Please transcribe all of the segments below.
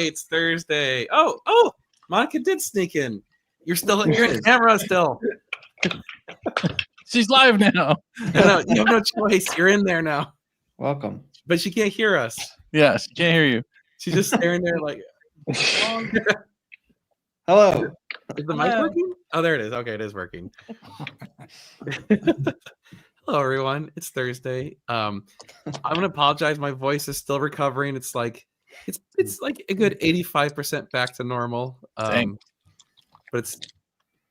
Yay, it's Thursday. Oh, Monica did sneak in. You're in camera still. She's live now. No, you have no choice. You're in there now. Welcome. But she can't hear us. Yeah, she can't hear you. She's just staring there like, Hello. is the mic working? Oh, there it is. Okay, it is working. Hello, everyone. It's Thursday. I'm gonna apologize. My voice is still recovering. It's like like a good 85% back to normal. But it's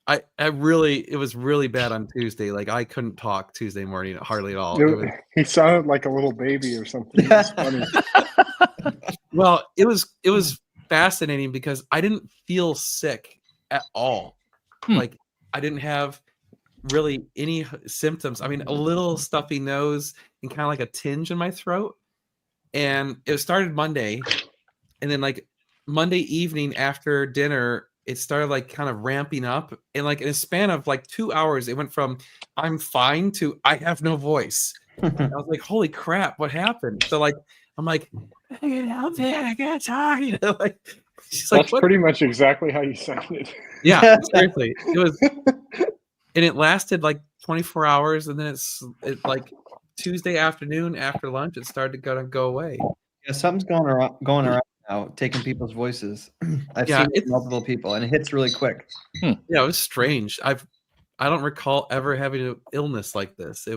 it was really bad on Tuesday. Like I couldn't talk Tuesday morning hardly at all. He sounded like a little baby or something. It was funny. Well, it was fascinating because I didn't feel sick at all. Like I didn't have really any symptoms. I mean, a little stuffy nose and kind of like a tinge in my throat. And it started Monday, and then like Monday evening after dinner, it started like kind of ramping up, and like in a span of like 2 hours, it went from I'm fine to I have no voice. I was like, holy crap, what happened? So like I'm like, I can't help it, I can't talk. You know, like she's That's like, pretty much exactly how you sounded. Yeah, seriously. It was, and it lasted like 24 hours, and then it like Tuesday afternoon after lunch, it started to go away. Yeah, something's going around now, taking people's voices. I've seen it multiple people, and it hits really quick. Yeah, it was strange. I don't recall ever having an illness like this.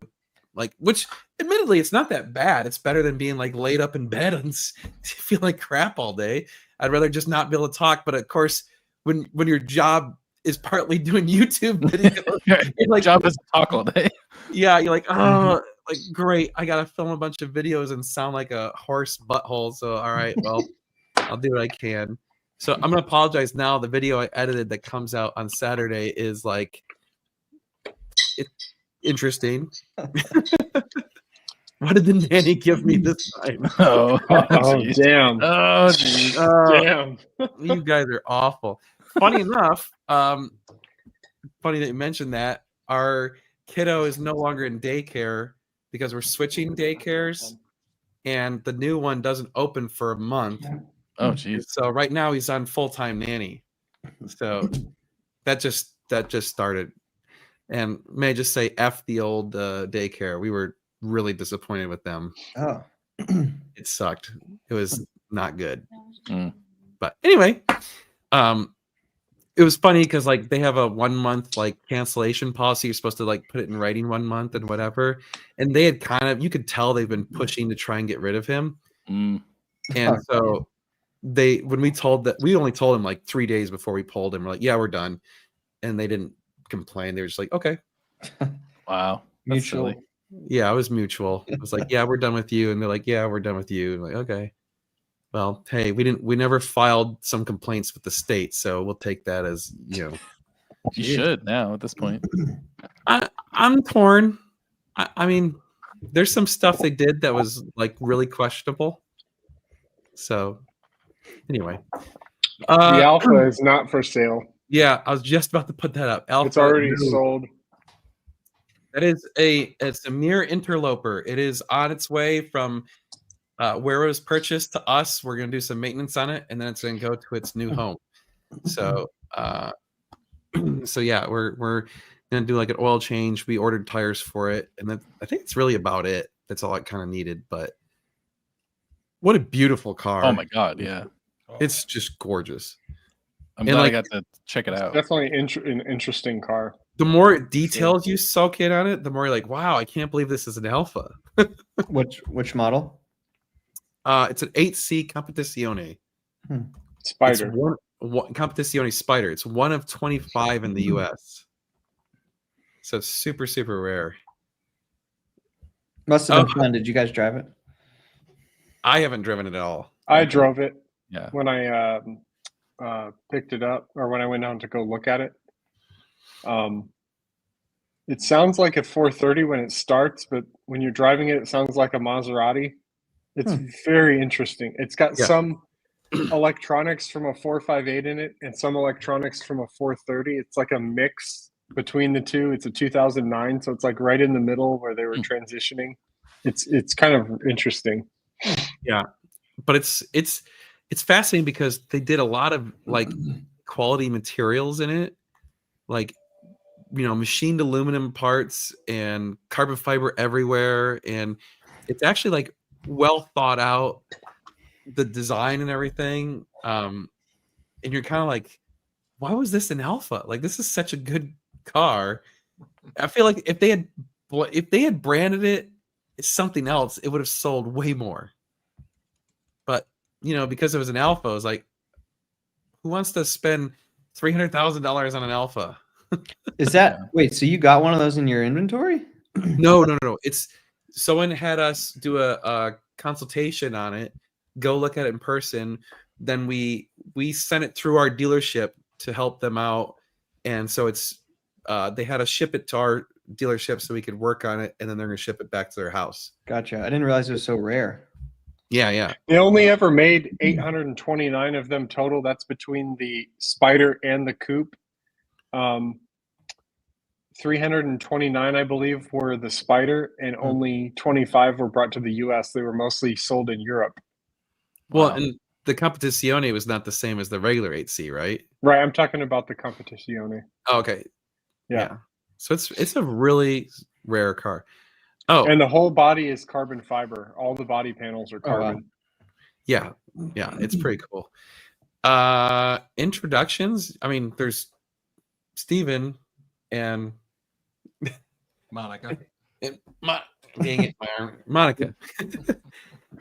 Which admittedly, it's not that bad. It's better than being like laid up in bed and feel like crap all day. I'd rather just not be able to talk. But of course, when your job is partly doing YouTube videos, your like, job is to talk all day. Yeah, you're like, oh, like great. I gotta film a bunch of videos and sound like a horse butthole. So all right, well, I'll do what I can. So I'm gonna apologize now. The video I edited that comes out on Saturday is like it's interesting. What did the nanny give me this time? Oh damn. Oh geez. Damn. You guys are awful. Funny enough, funny that you mentioned that. Our kiddo is no longer in daycare because we're switching daycares, and the new one doesn't open for a month. Oh geez. So right now he's on full-time nanny. So that just started. And may I just say, F the old daycare. We were really disappointed with them. Oh. It sucked. It was not good. But anyway, it was funny because like they have a 1 month like cancellation policy. You're supposed to like put it in writing 1 month and whatever. And they had you could tell they've been pushing to try and get rid of him. And so we only told him like 3 days before we pulled him. We're like, yeah, we're done. And they didn't complain. They were just like, okay. Wow. Mutual. Yeah, it was mutual. It was like, yeah, we're done with you. And they're like, yeah, we're done with you. And like, okay. Well, hey, we never filed some complaints with the state, so we'll take that as, you know. You should now at this point. I'm torn. I mean, there's some stuff they did that was like really questionable. So anyway. The Alpha is not for sale. Yeah, I was just about to put that up. Alpha, it's already sold. That is it's a mere interloper. It is on its way from where it was purchased to us. We're going to do some maintenance on it, and then it's going to go to its new home. So, so yeah, we're going to do like an oil change. We ordered tires for it, and I think it's really about it. That's all I kind of needed. But what a beautiful car! Oh my god, yeah, it's just gorgeous. I'm glad I got to check it out. Definitely an interesting car. The more details you soak in on it, the more you're like, wow, I can't believe this is an Alpha. Which model? It's an 8C Competizione. Spider. One Competizione Spider. It's one of 25 in the US. So it's super, super rare. Must have been fun. Did you guys drive it? I haven't driven it at all. I drove it. Yeah. When I picked it up, or when I went down to go look at it. It sounds like a 430 when it starts, but when you're driving it, it sounds like a Maserati. It's very interesting. It's got some electronics from a 458 in it and some electronics from a 430. It's like a mix between the two. It's a 2009, so it's like right in the middle where they were transitioning. It's kind of interesting. Yeah, but it's it's fascinating because they did a lot of like quality materials in it, like machined aluminum parts and carbon fiber everywhere, and it's actually like well thought out, the design and everything. And you're kind of like, why was this an alpha? Like, this is such a good car. I feel like if they had branded it as something else, it would have sold way more. But because it was an alpha, it was like, who wants to spend $300,000 on an alpha? Is that wait? So you got one of those in your inventory? No. It's someone had us do a consultation on it, go look at it in person. Then we sent it through our dealership to help them out, and so it's they had to ship it to our dealership so we could work on it, and then they're gonna ship it back to their house. Gotcha. I didn't realize it was so rare. Yeah. They only ever made 829 of them total. That's between the Spider and the Coupe. 329, I believe, were the Spider, and only 25 were brought to the U.S. They were mostly sold in Europe. Well, Wow. and the Competizione was not the same as the regular 8C, right? Right, I'm talking about the Competizione. Oh, okay. Yeah. So it's a really rare car. Oh, And the whole body is carbon fiber. All the body panels are Oh, wow. carbon. yeah, it's pretty cool. Introductions. I mean, there's Steven and Monica. dang it, Monica.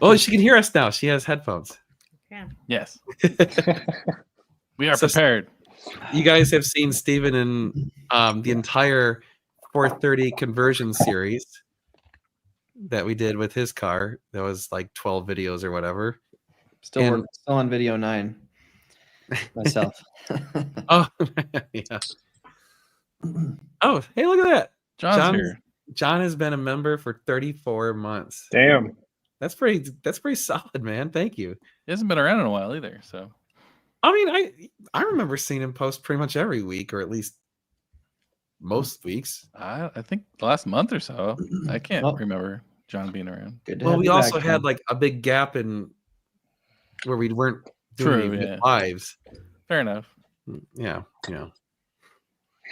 Oh, she can hear us now. She has headphones. Yes. We are So- prepared. You guys have seen Steven in the entire 430 conversion series that we did with his car. That was like 12 videos or whatever. Still on video 9 myself. Oh, yeah. Oh, hey, look at that. John's here. John has been a member for 34 months. Damn. That's pretty solid, man. Thank you. He hasn't been around in a while either. So I mean, I remember seeing him post pretty much every week, or at least most weeks. I think the last month or so, I can't Oh. remember John being around. Good to Well, have we you also back, had John. like a big gap in where we weren't doing True, any yeah. lives. Fair enough. Yeah.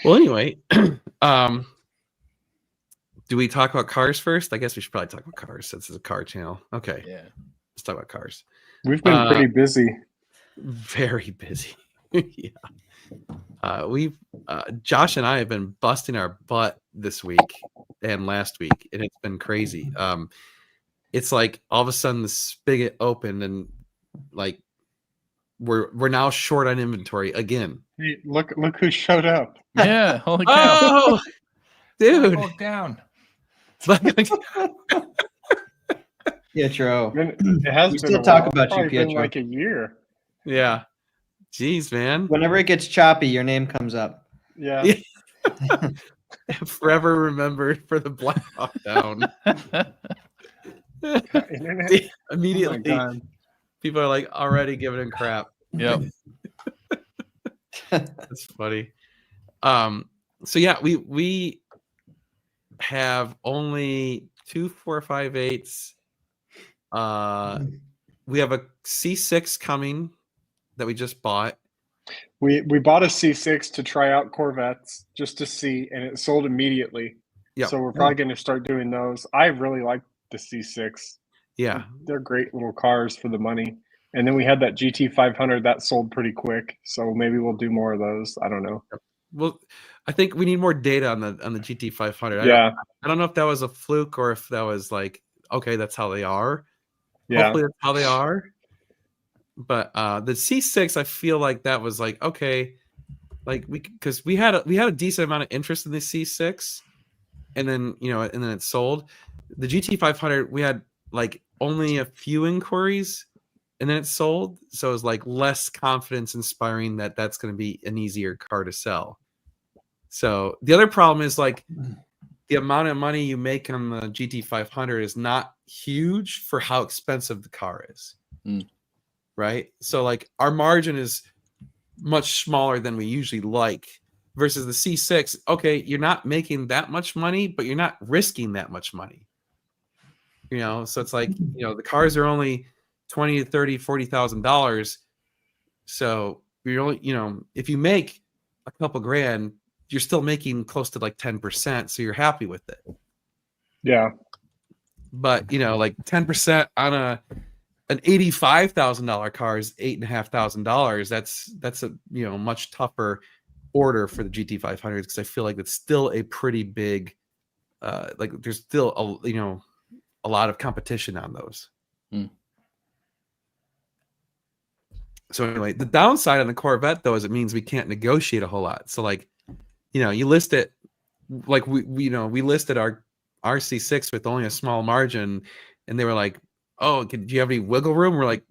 Well, anyway, do we talk about cars first? I guess we should probably talk about cars since it's a car channel. Okay, Yeah. let's talk about cars. We've been pretty busy. Very busy. Yeah. Josh and I have been busting our butt this week and last week, and it's been crazy. It's like all of a sudden the spigot opened, and like we're now short on inventory again. Hey, look who showed up. Yeah. Holy cow. Oh, dude! Hold down. Pietro. It has We been still a talk while. about you, Probably been Pietro. like a year. Yeah. Jeez, man. Whenever it gets choppy, your name comes up. Yeah. Yeah. Forever remembered for the Black Hawk Down. Internet. Oh my Immediately, God. people are like already giving him crap. Yep. That's funny. So yeah, we have only 2 4.58s. We have a C6 coming that we just bought. We bought a C6 to try out Corvettes just to see, and it sold immediately. Yep. So we're probably going to start doing those. I really like the C6. Yeah. They're great little cars for the money. And then we had that GT500 that sold pretty quick. So maybe we'll do more of those. I don't know. Well, I think we need more data on the GT500. Yeah. I don't know if that was a fluke or if that was like, okay, that's how they are. Yeah. Hopefully that's how they are. But the C6, I feel like that was like, okay, like because we had a decent amount of interest in the C6, and then it sold. The GT500, we had like only a few inquiries, and then it sold. So it was like less confidence inspiring that that's going to be an easier car to sell. So the other problem is like the amount of money you make on the GT500 is not huge for how expensive the car is. Mm. Right? So like our margin is much smaller than we usually like versus the C6. Okay, you're not making that much money, but you're not risking that much money. So it's like, the cars are only $20,000 to $30,000, $40,000. So you're only, if you make a couple grand, you're still making close to like 10%. So you're happy with it. Yeah. But like 10% on an $85,000 car is $8,500. That's a much tougher order for the GT500s, because I feel like it's still a pretty big, like there's still a lot of competition on those. So anyway, the downside on the Corvette though is it means we can't negotiate a whole lot. So like, you list it, like we listed our RC6 with only a small margin, and they were like, "Oh, do you have any wiggle room?" We're like,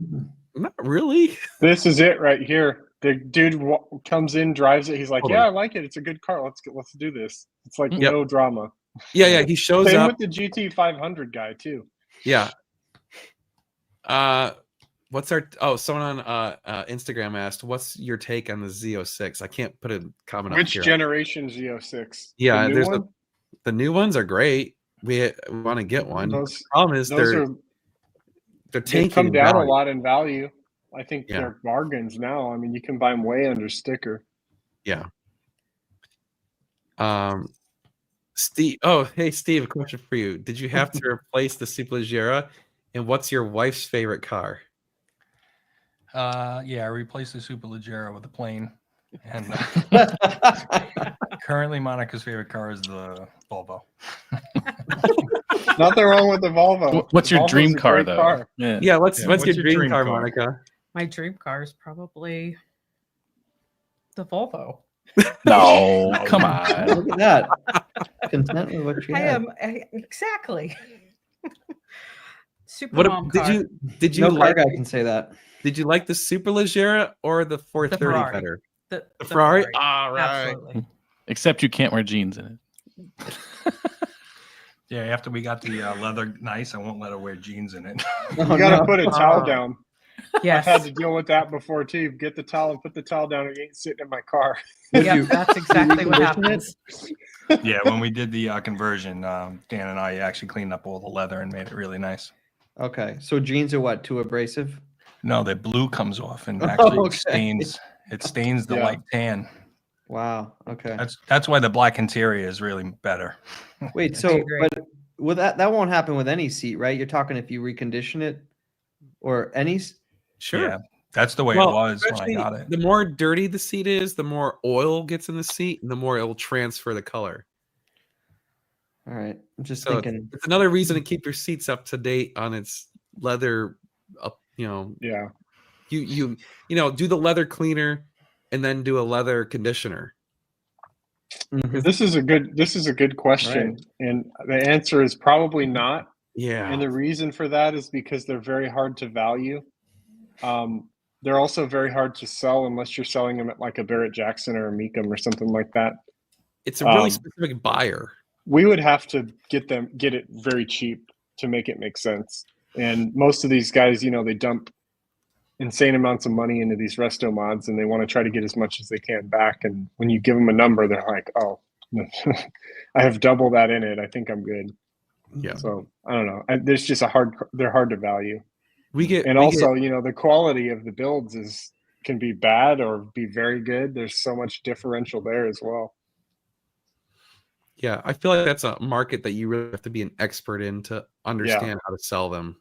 "Not really." This is it right here. The dude comes in, drives it. He's like, Totally. "Yeah, I like it. It's a good car. Let's do this." It's like no drama. Yeah. He shows Same up with the GT500 guy too. Yeah. What's someone on Instagram asked, "What's your take on the Z06?" I can't put a comment. Which up here. generation Z06? Yeah, the new one? The new ones are great. We want to get one. The problem is they're they've come down a lot in value. I think they're bargains now. I mean, you can buy them way under sticker. Yeah. Steve. Oh, hey Steve, a question for you. Did you have to replace the Superleggera? And what's your wife's favorite car? Yeah, I replaced the Superleggera with a plane. And currently Monica's favorite car is the Volvo. Nothing wrong with the Volvo. What's your dream car though? Car. Yeah, what's your dream car, Monica? My dream car is probably the Volvo. No, come on. Look at that. Content with what you have. Exactly. Super mom car. Did you no like? car guy can say that. Did you like the Superleggera or the 430 better? The Ferrari. All right. Absolutely. Except you can't wear jeans in it. Yeah, after we got the leather nice, I won't let her wear jeans in it. You gotta put a towel down. Yes. I've had to deal with that before too. Get the towel and put the towel down. It ain't sitting in my car. Yep, that's exactly what happens. Yeah, when we did the conversion, Dan and I actually cleaned up all the leather and made it really nice. Okay, so jeans are what? Too abrasive? No, the blue comes off and actually Okay. it stains the light tan. Wow. Okay. That's why the black interior is really better. Wait, so but with that won't happen with any seat, right? You're talking if you recondition it or any. Sure. Yeah, that's the way it was when I got it. The more dirty the seat is, the more oil gets in the seat, and the more it will transfer the color. All right, I'm just So thinking. it's another reason to keep your seats up to date on its leather. Yeah. You do the leather cleaner, and then do a leather conditioner. Mhm. This is a good question, Right. and the answer is probably not. Yeah. And the reason for that is because they're very hard to value. They're also very hard to sell unless you're selling them at like a Barrett Jackson or a Mecum or something like that. It's a really specific buyer. We would have to get it very cheap to make it make sense. And most of these guys, they dump insane amounts of money into these resto mods, and they want to try to get as much as they can back. And when you give them a number, they're like, "Oh, I have double that in it. I think I'm good." Yeah. So I don't know. There's just they're hard to value. The quality of the builds can be bad or be very good. There's so much differential there as well. Yeah, I feel like that's a market that you really have to be an expert in to understand how to sell them.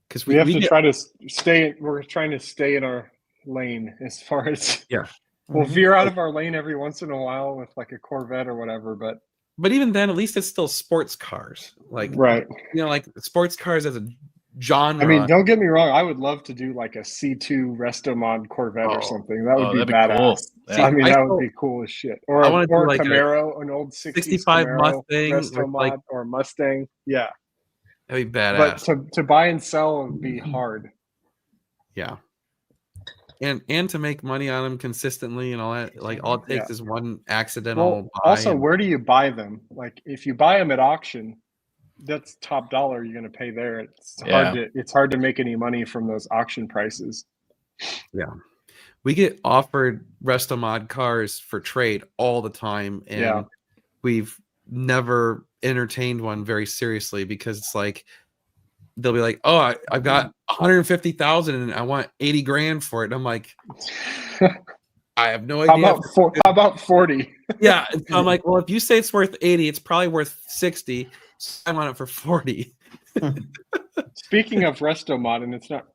Because We're trying to stay in our lane as far as we'll veer out of our lane every once in a while with like a Corvette or whatever, but even then, at least it's still sports cars. Like right, like sports cars as a genre. I mean, don't get me wrong. I would love to do like a C2 resto mod Corvette or something. That would be badass. Cool. Yeah. I mean, that would be cool as shit. Or a Camaro, an old 65 Camaro, Mustang, resto mod, or a Mustang. Yeah. That'd be badass. But to buy and sell would be hard. Yeah. And to make money on them consistently and all that, like all it takes is one accidental buy. Also, where do you buy them? Like if you buy them at auction, that's top dollar you're going to pay there. It's hard to make any money from those auction prices. Yeah. We get offered resto mod cars for trade all the time, and we've never entertained one very seriously because it's like they'll be like, "Oh, I've got 150,000 and I want 80 grand for it." And I'm like, I have no idea. How about 40? Yeah. And so I'm like, well, if you say it's worth 80, it's probably worth 60. So I want it for 40. Speaking of Restomod, and it's not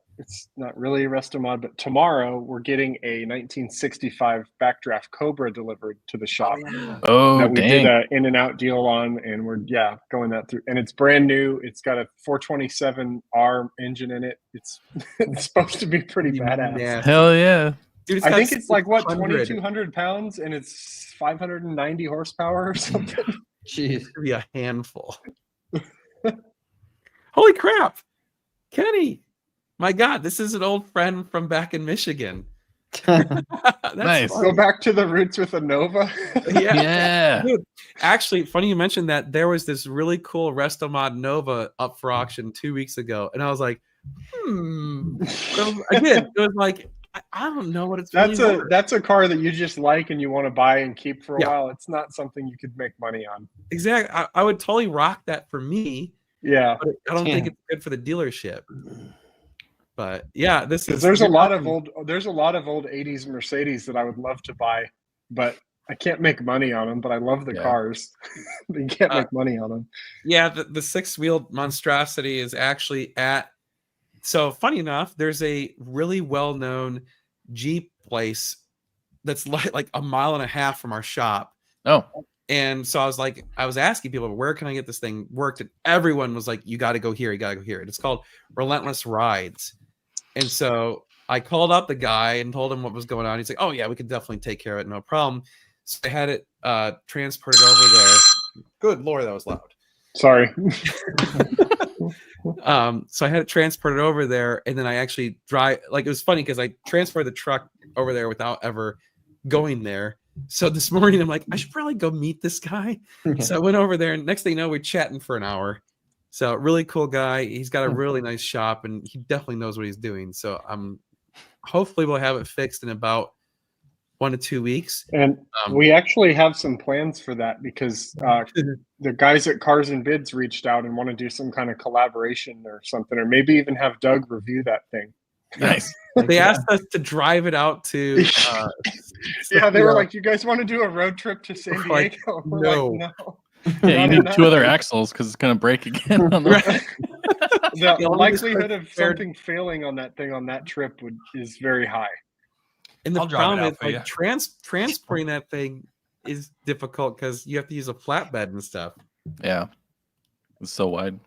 really a Restomod, but tomorrow we're getting a 1965 Backdraft Cobra delivered to the shop. Oh, that we dang. did an in and out deal on, and we're going that through. And it's brand new. It's got a 427R engine in it. It's supposed to be pretty badass. Yeah. Hell yeah. Dude, I think it's like what 600. 2,200 pounds, and it's 590 horsepower or something. Jeez. It's gonna be a handful. Holy crap, Kenny! My God, this is an old friend from back in Michigan. That's Nice. funny. Go back to the roots with a Nova. Yeah. Dude, actually, funny you mentioned that. There was this really cool Restomod Nova up for auction 2 weeks ago, and I was like, So, again, it was like, I don't know what it's really worth. That's a car that you just like and you want to buy and keep for a Yeah. while. It's not something you could make money on. Exactly. I would totally rock that for me, Yeah. but I don't think it's good for the dealership. But yeah, this is There's a lot of old 80s Mercedes that I would love to buy, but I can't make money on them. But I love the Yeah. cars. You can't make money on them. Yeah, the six-wheeled monstrosity is actually at. So funny enough, there's a really well-known Jeep place that's like a mile and a half from our shop. Oh, And so I was asking people, where can I get this thing worked? And everyone was like, you got to go here. You got to go here. And it's called Relentless Rides. And so I called up the guy and told him what was going on. He's like, oh yeah, we could definitely take care of it. No problem. So I had it transported over there. Good Lord, that was loud. Sorry. So I had it transported over there, and then I actually drive. Like, it was funny because I transferred the truck over there without ever going there. So this morning I'm like, I should probably go meet this guy. So I went over there, and next thing you know, we're chatting for an hour. So really cool guy. He's got a really nice shop, and he definitely knows what he's doing. So hopefully we'll have it fixed in about 1 to 2 weeks. And we actually have some plans for that because the guys at Cars and Bids reached out and want to do some kind of collaboration or something, or maybe even have Doug review that thing. nice. They asked us to drive it out to. Yeah, they were like, "You guys want to do a road trip to San Diego?" Like, We're no. like, "No." Yeah, you need 2 other axles because it's gonna break again. On the The Yeah, let me just likelihood of prepared- something failing on that thing on that trip is very high. And the I'll drive it problem out is, for like, you. transporting that thing is difficult because you have to use a flatbed and stuff. Yeah, it's so wide.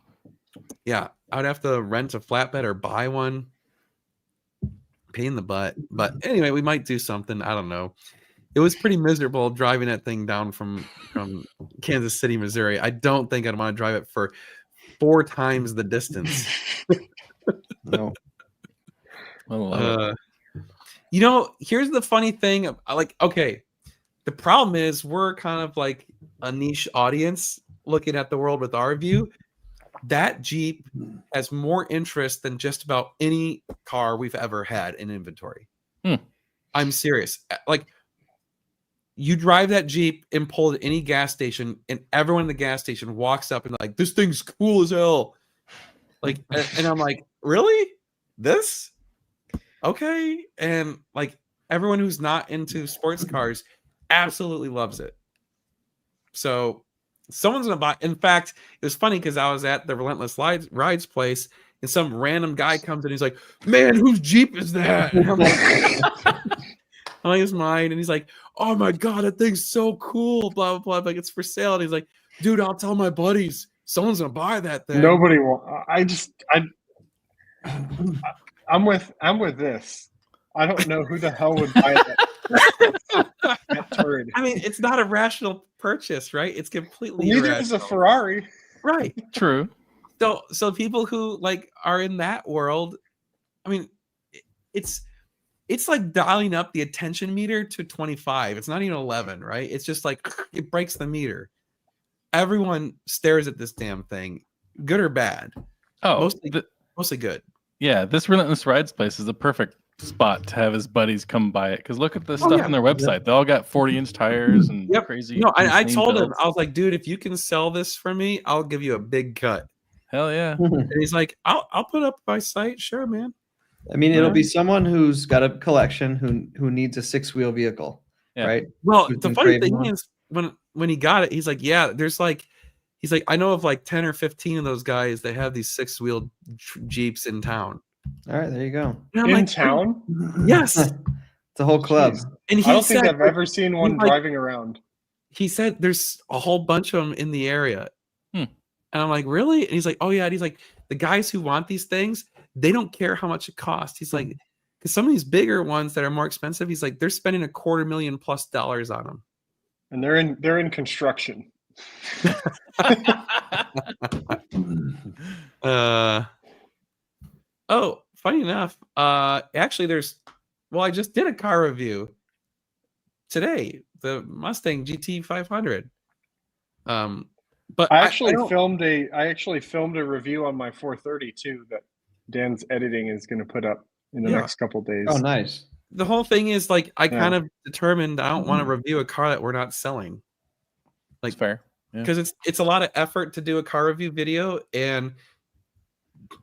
Yeah, I would have to rent a flatbed or buy one. Pain in the butt. But anyway, we might do something. I don't know. It was pretty miserable driving that thing down from Kansas City, Missouri. I don't think I'd want to drive it for 4 times the distance. No. I love it. You know, here's the funny thing. Like, okay, the problem is we're kind of like a niche audience looking at the world with our view. That Jeep has more interest than just about any car we've ever had in inventory. I'm serious. Like, you drive that Jeep and pull at any gas station, and everyone in the gas station walks up and like, this thing's cool as hell. Like, and I'm like, really? This? Okay. And like, everyone who's not into sports cars absolutely loves it. So someone's gonna buy. In fact, it was funny because I was at the Relentless Rides place, and some random guy comes in. He's like, "Man, whose Jeep is that?" And I'm like, "It's mine." And he's like, "Oh my god, that thing's so cool!" Blah blah blah. Like, it's for sale. And he's like, "Dude, I'll tell my buddies. Someone's gonna buy that thing." Nobody will. I'm with this. I don't know who the hell would buy that turd. I mean, it's not a rational purchase, right? It's completely Neither is a irrational. Ferrari. Right. True. So people who like are in that world, I mean, it's like dialing up the attention meter to 25. It's not even 11, right? It's just like it breaks the meter. Everyone stares at this damn thing, good or bad. Oh, Mostly good. yeah. This Relentless Rides place is a perfect spot to have his buddies come buy it because look at the stuff yeah. on their website. They all got 40-inch tires and Yep. crazy. No, I insane told him, builds. I was like, dude, if you can sell this for me, I'll give you a big cut. Hell yeah. And he's like, I'll put up my site, sure, man. I mean, it'll be someone who's got a collection who needs a 6-wheel vehicle, Yeah. right? Well, Who's the been funny craving thing one. is when he got it, he's like, yeah, he's like, I know of like 10 or 15 of those guys that have these 6-wheel Jeeps in town. All right, there you go. And I'm In like, town? yes. It's a whole club. Jeez. And I he don't think said, I've ever seen one like- driving around. he said there's a whole bunch of them in the area. Hmm. And I'm like, really? And he's like, oh yeah. And he's like, the guys who want these things, they don't care how much it costs. He's like, because some of these bigger ones that are more expensive, he's like, they're spending $250,000+ on them. And they're in construction. Oh, funny enough, actually I just did a car review today, the Mustang GT 500. But I actually don't- filmed a review on my 430 too that Dan's editing is going to put up in the Yeah. next couple days. Oh, nice. the whole thing is like I Yeah. kind of determined I don't want to review a car that we're not selling. That's fair. Yeah. Because it's a lot of effort to do a car review video, and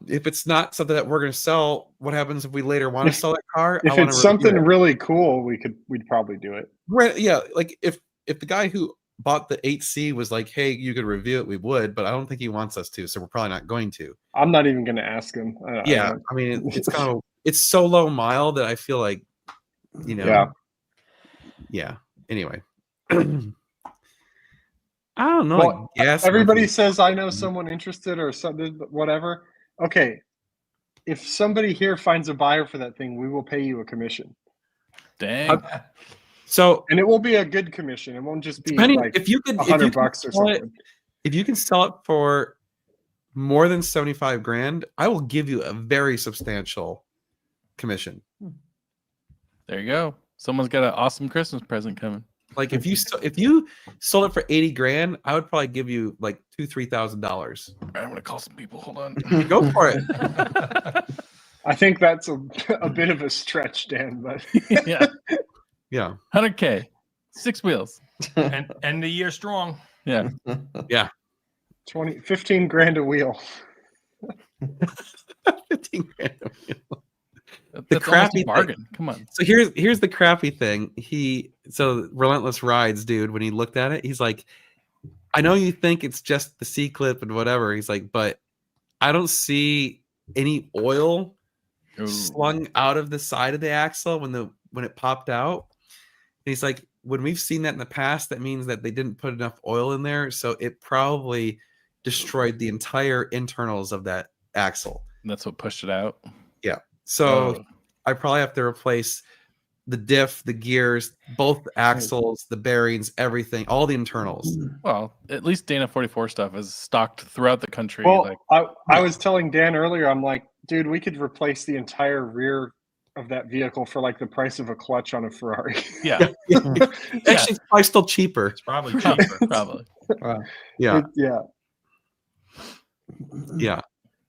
if it's not something that we're going to sell, what happens if we later want to sell that car? If it's something really cool, we'd probably do it. right, yeah, like if the guy who bought the 8C was like, hey, you could review it, we would, but I don't think he wants us to, so we're probably not going to. I'm not even going to ask him. Yeah, I mean, it's kind of it's so low mile that I feel like, you know, yeah. Anyway. I don't know. Well, yes, everybody says I know someone interested or something, whatever. Okay, if somebody here finds a buyer for that thing, we will pay you a commission, Dang. so and it will be a good commission. It won't just be depending like if you could $100 or sell it, something. if you can sell it for more than 75 grand, I will give you a very substantial commission. There you go. Someone's got an awesome Christmas present coming. Like if you sold it for 80 grand, I would probably give you like $2,000-$3,000. I'm gonna call some people. Hold on. Go for it. I think that's a bit of a stretch, Dan, but Yeah. Yeah. 100K. 6 wheels. And end the year strong. Yeah. 15 grand a wheel. 15 grand. That's crappy almost a thing- bargain. Come on. So here's the crappy thing. Relentless Rides, dude, when he looked at it, he's like, I know you think it's just the C-clip and whatever. He's like, but I don't see any oil Ooh. slung out of the side of the axle when it popped out. And he's like, when we've seen that in the past, that means that they didn't put enough oil in there, so it probably destroyed the entire internals of that axle. That's what pushed it out. So Oh. I probably have to replace the diff, the gears, both axles, the bearings, everything, all the internals. Well, at least Dana 44 stuff is stocked throughout the country. Well, I was telling Dan earlier, I'm like, dude, we could replace the entire rear of that vehicle for like the price of a clutch on a Ferrari. yeah, Actually, it's probably still cheaper. It's probably cheaper. probably. Wow. Yeah, Yeah. yeah.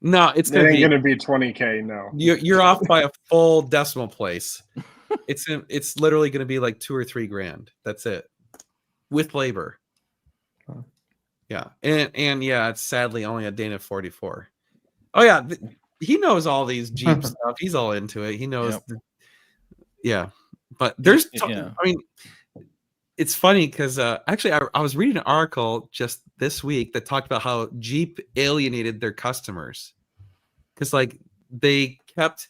No, it's It gonna ain't be. gonna be 20K, no. You're off by a full decimal place. It's literally gonna be like $2 or $3 grand. That's it, with labor. Huh. Yeah, and yeah, it's sadly only a Dana 44. Oh yeah, he knows all these Jeep stuff. He's all into it. He knows. Yep. Yeah, but there's. Yeah. I mean, it's funny because actually, I was reading an article just this week that talked about how Jeep alienated their customers because, like, they kept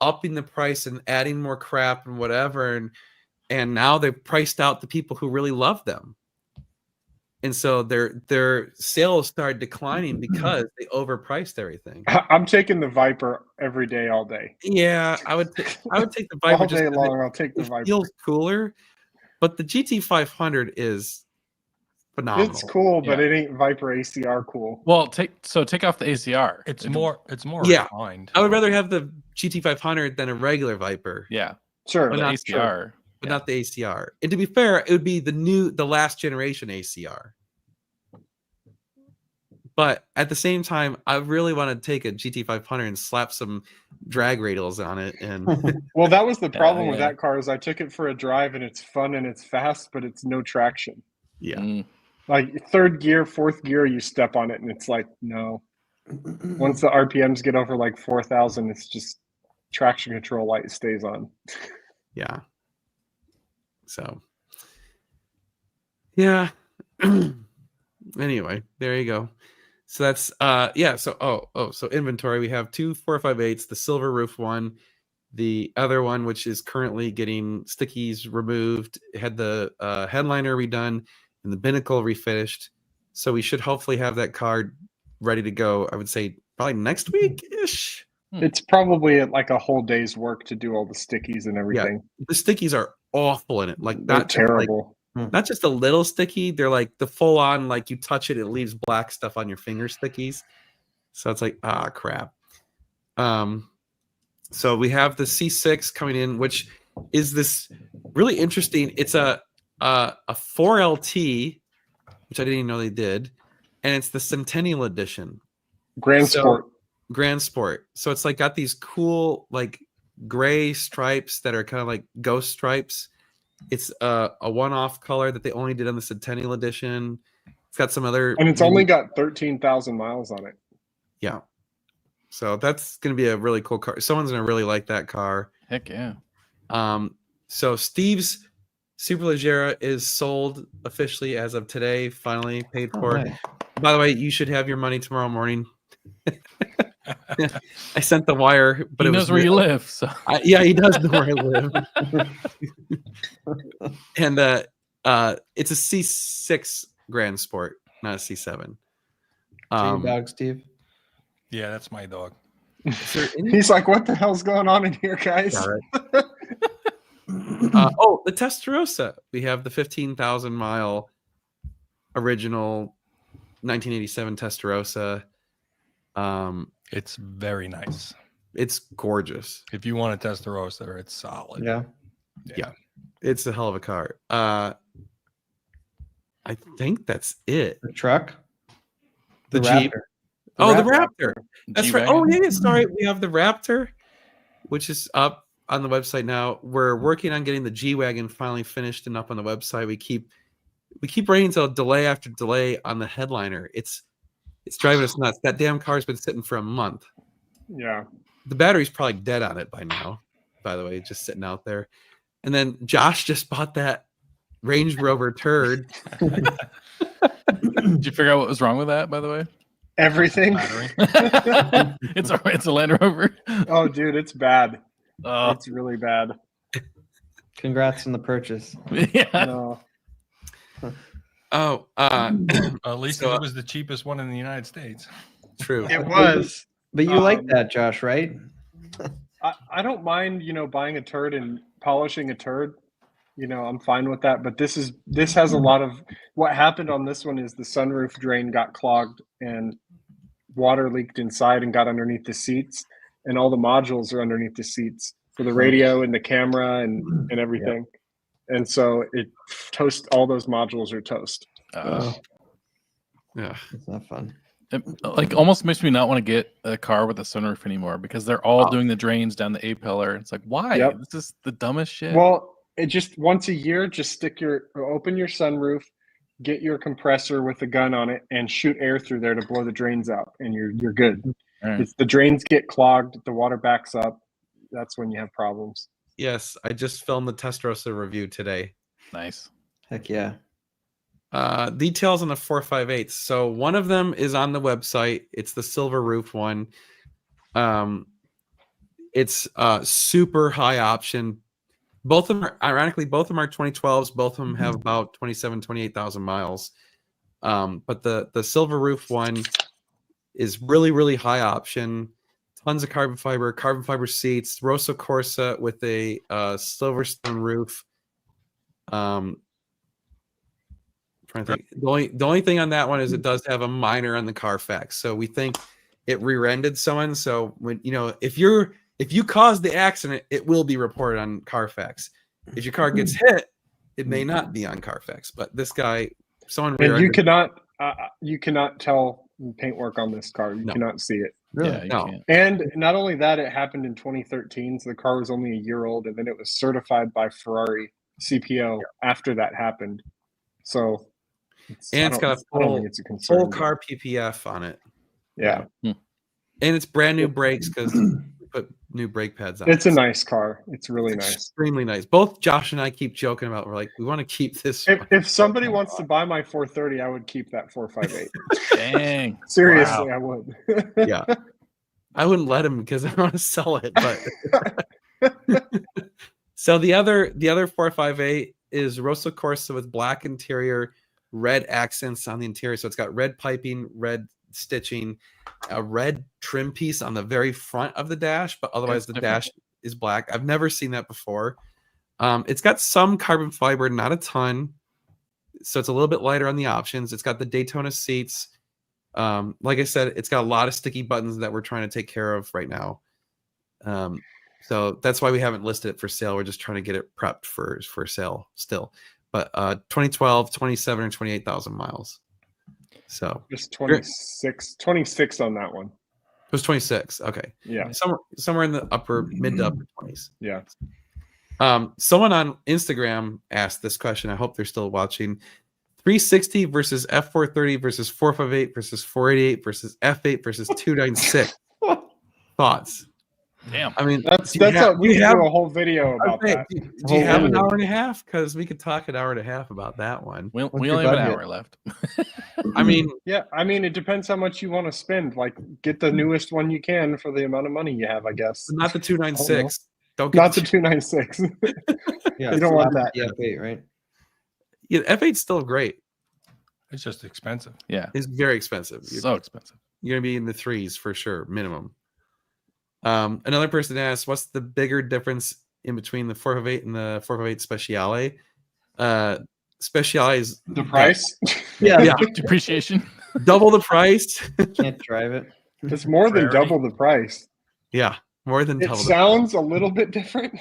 upping the price and adding more crap and whatever, and now they've priced out the people who really love them, and so their sales started declining because they overpriced everything. I'm taking the Viper every day, all day. Yeah, I would take the Viper All just day 'cause long, I'll take the it Viper. feels cooler, but the GT 500 is phenomenal. It's cool, but Yeah. it ain't Viper ACR cool. Well, take off the ACR. It's more Yeah. refined. I would rather have the GT 500 than a regular Viper, Yeah, Sure. the not ACR. but not the ACR. And to be fair, it would be the last generation ACR. But at the same time, I really want to take a GT 500 and slap some drag radials on it. And Well, that was the problem with yeah. that car is I took it for a drive and it's fun and it's fast, but it's no traction. yeah, Mm. Like third gear, fourth gear, you step on it and it's like, no. Once the RPMs get over like 4,000, it's just traction control light stays on. Yeah. So, yeah. Anyway, there you go. So that's yeah. So so inventory. We have 2 458s, the silver roof one, the other one which is currently getting stickies removed, had the headliner redone and the binnacle refinished. So we should hopefully have that car ready to go. I would say probably next week ish. It's probably like a whole day's work to do all the stickies and everything. The stickies are awful in it. Like They're not just, like, terrible. not just a little sticky, they're like the full on, like you touch it, it leaves black stuff on your finger stickies. So it's like, crap. So we have the C6 coming in, which is this really interesting. It's a 4LT, which I didn't even know they did, and it's the Centennial Edition. Grand Sport. Grand Sport. So it's like got these cool like gray stripes that are kind of like ghost stripes. It's a one-off color that they only did on the Centennial Edition. It's got some other, and it's only got 13,000 miles on it. Yeah. So that's going to be a really cool car. Someone's going to really like that car. Heck yeah. So Steve's Superleggera is sold officially as of today, finally paid for. Nice. By the way, you should have your money tomorrow morning. I sent the wire, but he knows where you live. So yeah, he does know where I live. And it's a C6 Grand Sport, not a C7. Dog, Steve. Yeah, that's my dog. He's like, what the hell's going on in here, guys? The Testarossa. We have the 15,000 mile original 1987 Testarossa. It's very nice. It's gorgeous. If you want a Testarossa, it's solid. Yeah. It's a hell of a car. I think that's it. The truck. The Jeep. Raptor. The Raptor. That's right. Oh, G-Wagon. yeah. Sorry. We have the Raptor, which is up on the website now. We're working on getting the G-Wagon finally finished and up on the website. We keep running into delay after delay on the headliner. It's driving us nuts. That damn car's been sitting for a month. Yeah. The battery's probably dead on it by now, by the way, just sitting out there. And then Josh just bought that Range Rover turd. Did you figure out what was wrong with that, by the way? Everything. It's a Land Rover. Oh, dude, it's bad. Oh, It's really bad. Congrats on the purchase. yeah. No. At least So, it was the cheapest one in the United States. True. It was. But you like that, Josh, right? I don't mind, buying a turd and polishing a turd. I'm fine with that. But this has a lot of what happened on this one is the sunroof drain got clogged and water leaked inside and got underneath the seats, and all the modules are underneath the seats for the radio and the camera and everything. Yeah. And so all those modules are toast. Yeah. It's not fun. It like almost makes me not want to get a car with a sunroof anymore because they're all doing the drains down the A-pillar. It's like, why? Yep. This is the dumbest shit. Well, it just once a year, just open your sunroof, get your compressor with a gun on it, and shoot air through there to blow the drains out, and you're good. Right. It's the drains get clogged, the water backs up. That's when you have problems. Yes, I just filmed the Testarossa review today. Nice. Heck yeah. Details on the 458. So one of them is on the website. It's the silver roof one. It's super high option. Both of them are 2012s. Both of them have about 28,000 miles. But the silver roof one is really, really high option. Tons of carbon fiber seats, Rosso Corsa with a Silverstone roof. Trying to think. The only thing on that one is it does have a minor on the Carfax. So we think it rear-ended someone. So when if you caused the accident, it will be reported on Carfax. If your car gets hit, it may not be on Carfax. But this guy, someone rear-ended. And you cannot tell paintwork on this car. You cannot see it. Really? Yeah, No. can't. And not only that, it happened in 2013, so the car was only a year old, and then it was certified by Ferrari CPO after that happened. So, it's got a full car PPF on it. Yeah. And it's brand new brakes because we put new brake pads on. It's a nice car. It's really It's nice. extremely nice. Both Josh and I keep joking about. We're like, we want to keep this. If somebody wants to buy my 430, I would keep that 458. Dang. Seriously, Wow. I would. Yeah, I wouldn't let him because I want to sell it. But so the other 458 is Rosso Corsa with black interior, red accents on the interior. So it's got red piping, red stitching, a red trim piece on the very front of the dash, but otherwise the dash is black. I've never seen that before. It's got some carbon fiber, not a ton, so it's a little bit lighter on the options. It's got the Daytona seats. Like I said, it's got a lot of sticky buttons that we're trying to take care of right now. So that's why we haven't listed it for sale. We're just trying to get it prepped for sale still. But 2012, 27 or 28,000 miles. So Just 26 on that one. it was 26. Okay. Yeah. Somewhere in the mid to upper 20s. Yeah. Someone on Instagram asked this question. I hope they're still watching. 360 versus F430 versus 458 versus 488 versus F8 versus 296. Thoughts? Damn. I mean, We could do a whole video about that. Do you have an hour and a half? Because we could talk an hour and a half about that one. We What's only your have an budget? hour left. I mean, Yeah, I mean, it depends how much you want to spend. Like, get the newest one you can for the amount of money you have, I guess. not the 296. Don't Not get the 296. Yeah, You don't want that. Yeah, F8, right? yeah, F8's still great. It's just expensive. Yeah. It's very expensive. So expensive. You're gonna be in the threes for sure, minimum. Another person asked, "What's the bigger difference in between the 458 and the 458 Speciale?" Speciale is The price? yeah, Depreciation. double the price. Can't drive it. It's more than Rarity. double the price. Yeah, more than It double. sounds a little bit different.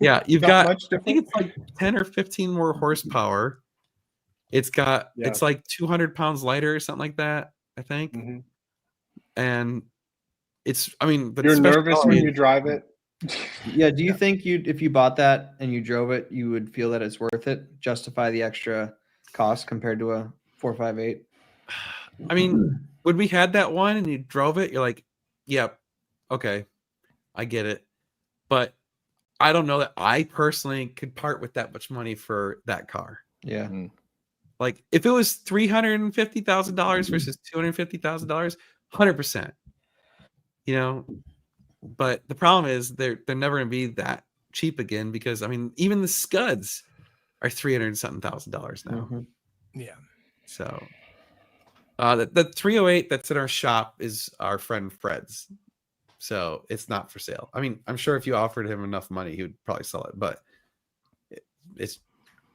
Yeah, you've Not got. much I think it's like 10 or 15 more horsepower. It's got. Yeah. It's like 200 pounds lighter or something like that. I think, Mhm. and it's. I mean, but You're nervous when Speciale- you drive it. Yeah. Do you think if you bought that and you drove it, you would feel that it's worth it? Justify the extra cost compared to a 458? I mean, when we had that one and you drove it, you're like, yep, okay, I get it. But I don't know that I personally could part with that much money for that car. Yeah. Like if it was $350,000 versus $250,000, 100%. You know, but the problem is they're never gonna be that cheap again because I mean, even the Scuds are $300,000 now. Mhm. Yeah. So the 308 that's in our shop is our friend Fred's. So it's not for sale. I mean, I'm sure if you offered him enough money, he would probably sell it, but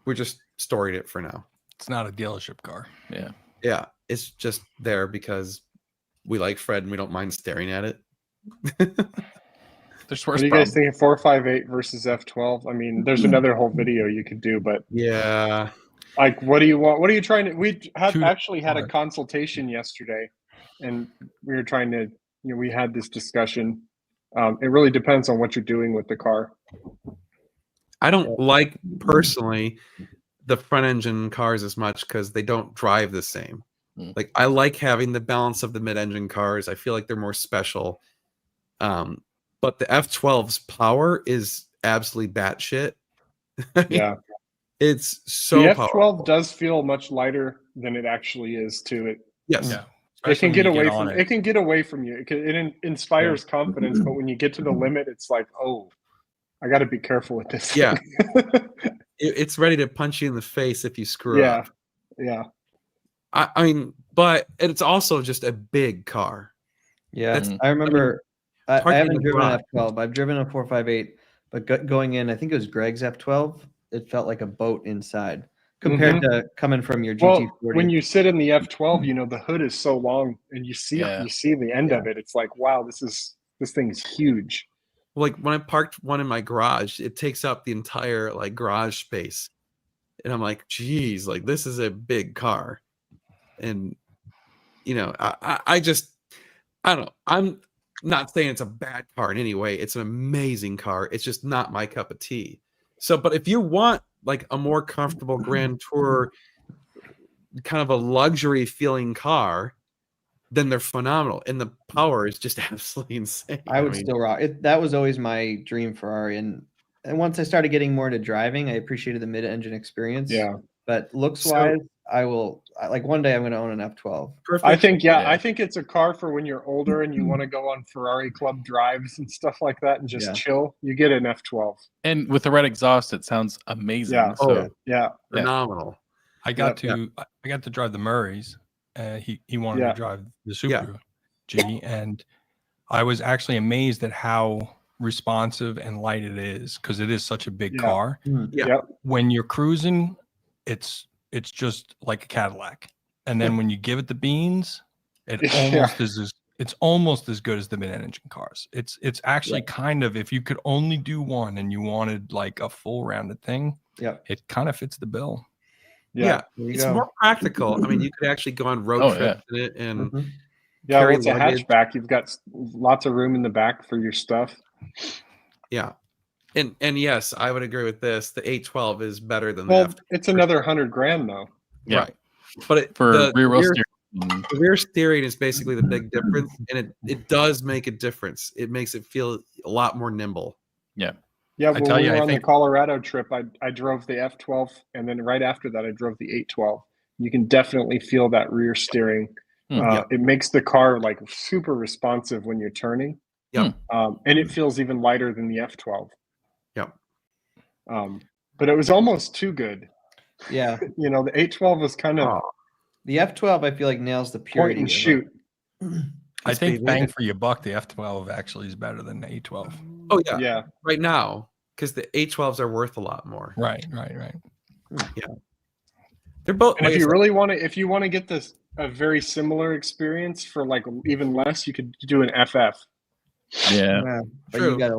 we're just storing it for now. It's not a dealership car. Yeah. Yeah, it's just there because we like Fred and we don't mind staring at it. There's What worse do you guys problems. think of 458 versus F12? I mean, there's another whole video you could do, but Yeah. like, what do you want? What are you trying to? We have Two- actually had a consultation yesterday, and we were trying to. We had this discussion. It really depends on what you're doing with the car. I don't like personally the front engine cars as much because they don't drive the same. Mm. Like I like having the balance of the mid-engine cars. I feel like they're more special. But the F12's power is absolutely batshit. I mean, Yeah, it's so the powerful. F12 does feel much lighter than it actually is. Too. Yes. Yeah. It can Especially get when you away on from it can get away from you. It inspires confidence, but when you get to the limit, it's like, oh, I got to be careful with this. Yeah. thing. It's ready to punch you in the face if you screw Yeah. up. Yeah. I mean, but it's also just a big car. Yeah. That's- I remember. I parking in haven't the driven an garage. F12. I've driven a 458, but going in, I think it was Greg's F12. It felt like a boat inside compared to coming from your Well, GT40. when you sit in the F12, the hood is so long, and you see Yeah. the end of it. It's like, wow, this thing is huge. Like when I parked one in my garage, it takes up the entire like garage space. And I'm like, geez, like this is a big car. And I don't know. I'm not saying it's a bad car in any way. It's an amazing car. It's just not my cup of tea. So, but if you want like a more comfortable Grand Tour, kind of a luxury feeling car, then they're phenomenal, and the power is just absolutely insane. I would mean, still rock it. That was always my dream Ferrari, and once I started getting more into driving, I appreciated the mid-engine experience. Yeah. But looks So- wise, like one day I'm going to own an F12. perfect. I think Yeah. I think it's a car for when you're older and you want to go on Ferrari club drives and stuff like that and just Yeah. chill. You get an F12. And with the red exhaust, it sounds amazing. Yeah. So Oh, Yeah. phenomenal. I got Yep. to I got to drive the Murrays. He wanted Yeah. to drive the Yeah. Subaru G, and I was actually amazed at how responsive and light it is because it is such a big Yeah. car. Yeah. Yep. When you're cruising, it's just like a Cadillac, and then when you give it the beans, it Yeah. it's almost as good as the mid-engine cars. It's actually kind of, if you could only do one and you wanted like a full rounded thing, Yep. it kind of fits the bill. Yeah, There you it's go. more practical. I mean, you could actually go on road Oh, trips in it, and Mhm. Yeah. carry Well, it's a luggage. hatchback. You've got lots of room in the back for your stuff. yeah, and yes, I would agree with this. The 812 is better than Well, that, it's another $100,000 though. Yeah. right? But for the rear wheel rear, steering, the rear steering is basically the big difference, and it does make a difference. It makes it feel a lot more nimble. Yeah, I when tell we you, were I on the think- Colorado trip, I drove the F12, and then right after that, I drove the 812. You can definitely feel that rear steering. Yeah. It makes the car like super responsive when you're turning. Yep. And it feels even lighter than the F12. Yep. But it was almost too good. Yeah. You know, the 812 was kind of Oh, The F12, I feel like nails the point purity. and of it. shoot. I think baby. bang for your buck, the F12 actually is better than the A12. oh yeah, Yeah. right now, because the 812s are worth a lot more. Right. They're both. And like if I you said, really want to, if you want to get this a very similar experience for like even less, you could do an FF. yeah. Yeah, but True. you gotta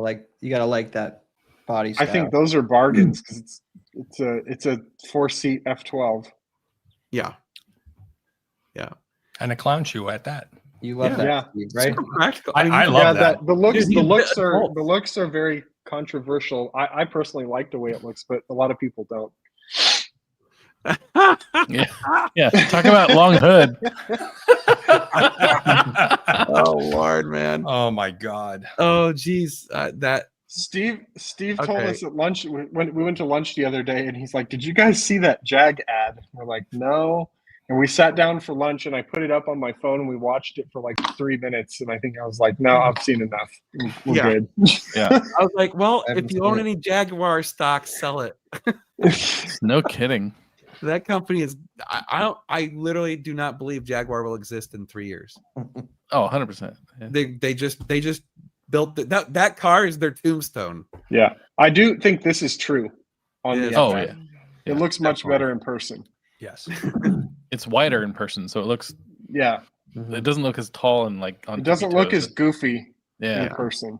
like that body I style. think those are bargains because it's a 4-seat F12. yeah, And a clown shoe at that. you love Yeah. that, Yeah. Steve, right? super practical. I you- love Yeah, that. the looks Dude, the you looks fit are both. the looks are very controversial. I personally like the way it looks, but a lot of people don't. Yeah. Talk about long hood. oh Lord, man. Oh my God. Oh geez, that Steve told Okay. us at lunch when we went to lunch the other day, and he's like, "Did you guys see that Jag ad?" We're like, "No." And we sat down for lunch, and I put it up on my phone, and we watched it for like 3 minutes. And I think I was like, "No, I've seen enough. We're Yeah. good." Yeah. I was like, well, I haven't if you seen own it. any Jaguar stock, sell it. No kidding. That company is. I don't. I literally do not believe Jaguar will exist in 3 years. Oh, 100%. Yeah. They just built that car is their tombstone. Yeah, I do think this is true. On the Yeah. Oh, FF. yeah. It looks much definitely. better in person. Yes. It's wider in person, so it looks. Yeah, It doesn't look as tall and like on. it doesn't tippy look toes. as goofy Yeah. in person.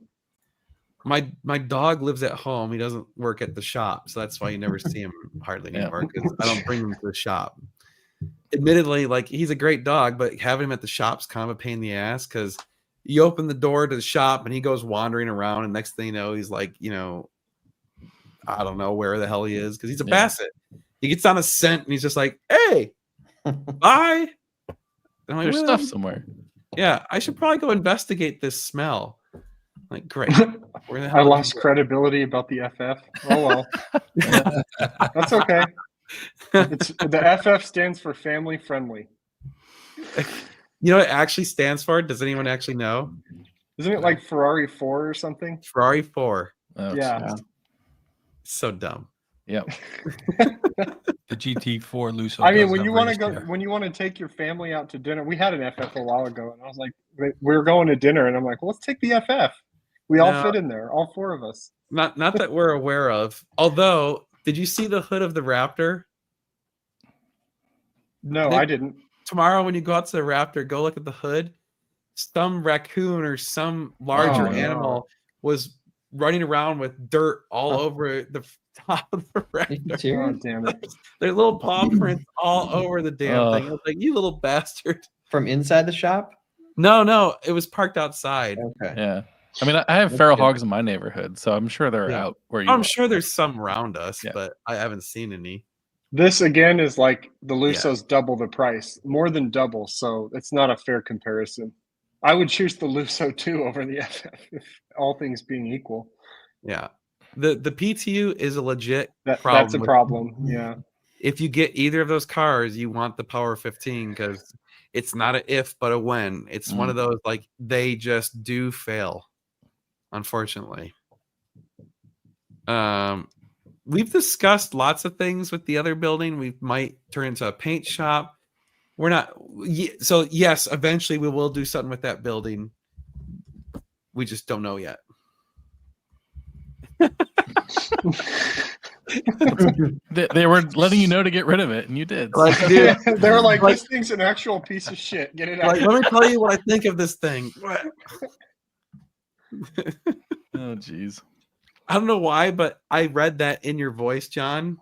My dog lives at home. He doesn't work at the shop, so that's why you never see him hardly Yeah. anymore. Because I don't bring him to the shop. Admittedly, like he's a great dog, but having him at the shop's kind of a pain in the ass because you open the door to the shop and he goes wandering around, and next thing you know, he's like, I don't know where the hell he is because he's a Yeah. basset. He gets on a scent and he's just like, "Hey, bye." I'm like, There's "Well, stuff somewhere. yeah, I should probably go investigate this smell." Like, great. Where the I hell did lost you go? credibility about the FF. Oh well, that's okay. The FF stands for family friendly. You know what it actually stands for? Does anyone actually know? Isn't it like Ferrari 4 or something? Ferrari 4. Oh, Yeah. So dumb. Yep. The GT4 Lusso. I mean, does when have you want to race go, there. when you want to take your family out to dinner, we had an FF a while ago, and I was like, we were going to dinner, and I'm like, well, let's take the FF. We all No. fit in there, all 4 of us. Not that we're aware of. Although, did you see the hood of the Raptor? No, Nick- I didn't. Tomorrow when you go out to the Raptor, go look at the hood. Some raccoon or some larger Oh, no. animal was running around with dirt all over the top of the Are you Raptor. Oh, serious? damn it. There's little paw prints all over the damn thing. I was like, you little bastard. From inside the shop? No, it was parked outside. Okay. Yeah. I mean, I have That's feral good. hogs in my neighborhood, so I'm sure they're Yeah. out where you. I'm are. sure there's some around us, Yeah. but I haven't seen any. This again is like the Luso's double the price, more than double. So it's not a fair comparison. I would choose the Luso 2 over the FF, if all things being equal. Yeah. The PTU is a legit That's a with- problem. Yeah. If you get either of those cars, you want the Power 15 because it's not a if but a when. It's one of those like they just do fail, unfortunately. We've discussed lots of things with the other building. We might turn into a paint shop. We're not so yes, eventually we will do something with that building. We just don't know yet. They were letting you know to get rid of it, and you did. Like, dude, They were like, this thing's an actual piece of shit. Get it out. like, let me tell you what I think of this thing. Oh, jeez. I don't know why, but I read that in your voice, John.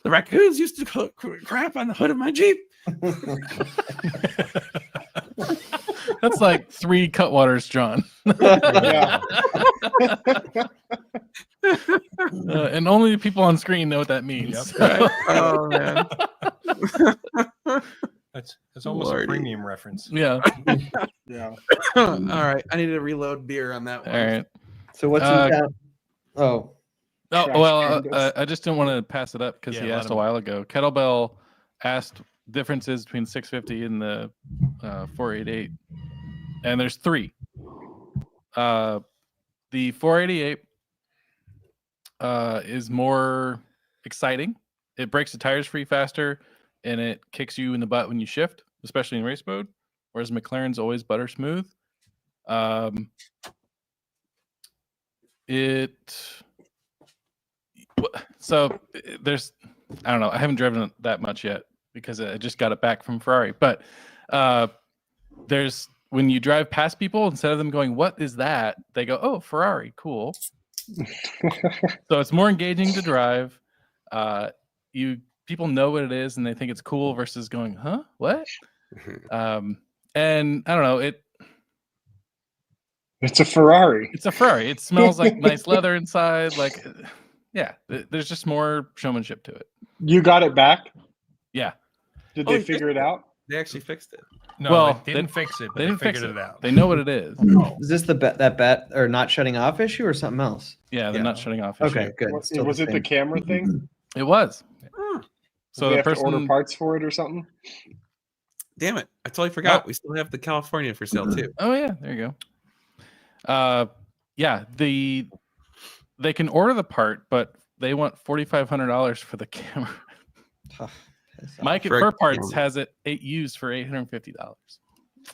The raccoons used to cook crap on the hood of my Jeep. That's like 3 Cutwaters, John. Yeah. And only the people on screen know what that means. Yep. Oh man. That's almost Lordy. a premium reference. Yeah. Yeah. All right. I need to reload beer on that All one. right. So what's Uh, in town? Oh, Oh, Trash well, candles. I just didn't want to pass it up because Yeah, he let asked him- a while ago. Kettlebell asked differences between 650 and the 488, and there's 3. The 488 is more exciting. It breaks the tires free faster, and it kicks you in the butt when you shift, especially in race mode. Whereas McLaren's always butter smooth. So there's, I don't know, I haven't driven it that much yet because I just got it back from Ferrari, but there's, when you drive past people, instead of them going, what is that, they go, oh, Ferrari, cool. So it's more engaging to drive. People know what it is and they think it's cool versus going, huh, what? And I don't know, It's a Ferrari. it's a Ferrari. It smells like nice leather inside. Like, yeah, there's just more showmanship to it. You got it back? Yeah, Did Oh, they you figure it out? They actually fixed it. No, Well, they didn't fix it, but they they, didn't fix figured it. it out. They know what it is. is this the that or not shutting off issue or something else? Yeah, they're Yeah. not shutting off. issue. Okay, good. Was Still it the same. camera thing? It was. Hmm. So Did they the have to order person, parts for it or something? Damn it. I totally forgot. We still have the California for sale too. oh yeah, there you go. Yeah, they can order the part, but they want $4,500 for the camera. Mike at For a Fur Parts camera. has it used for $850.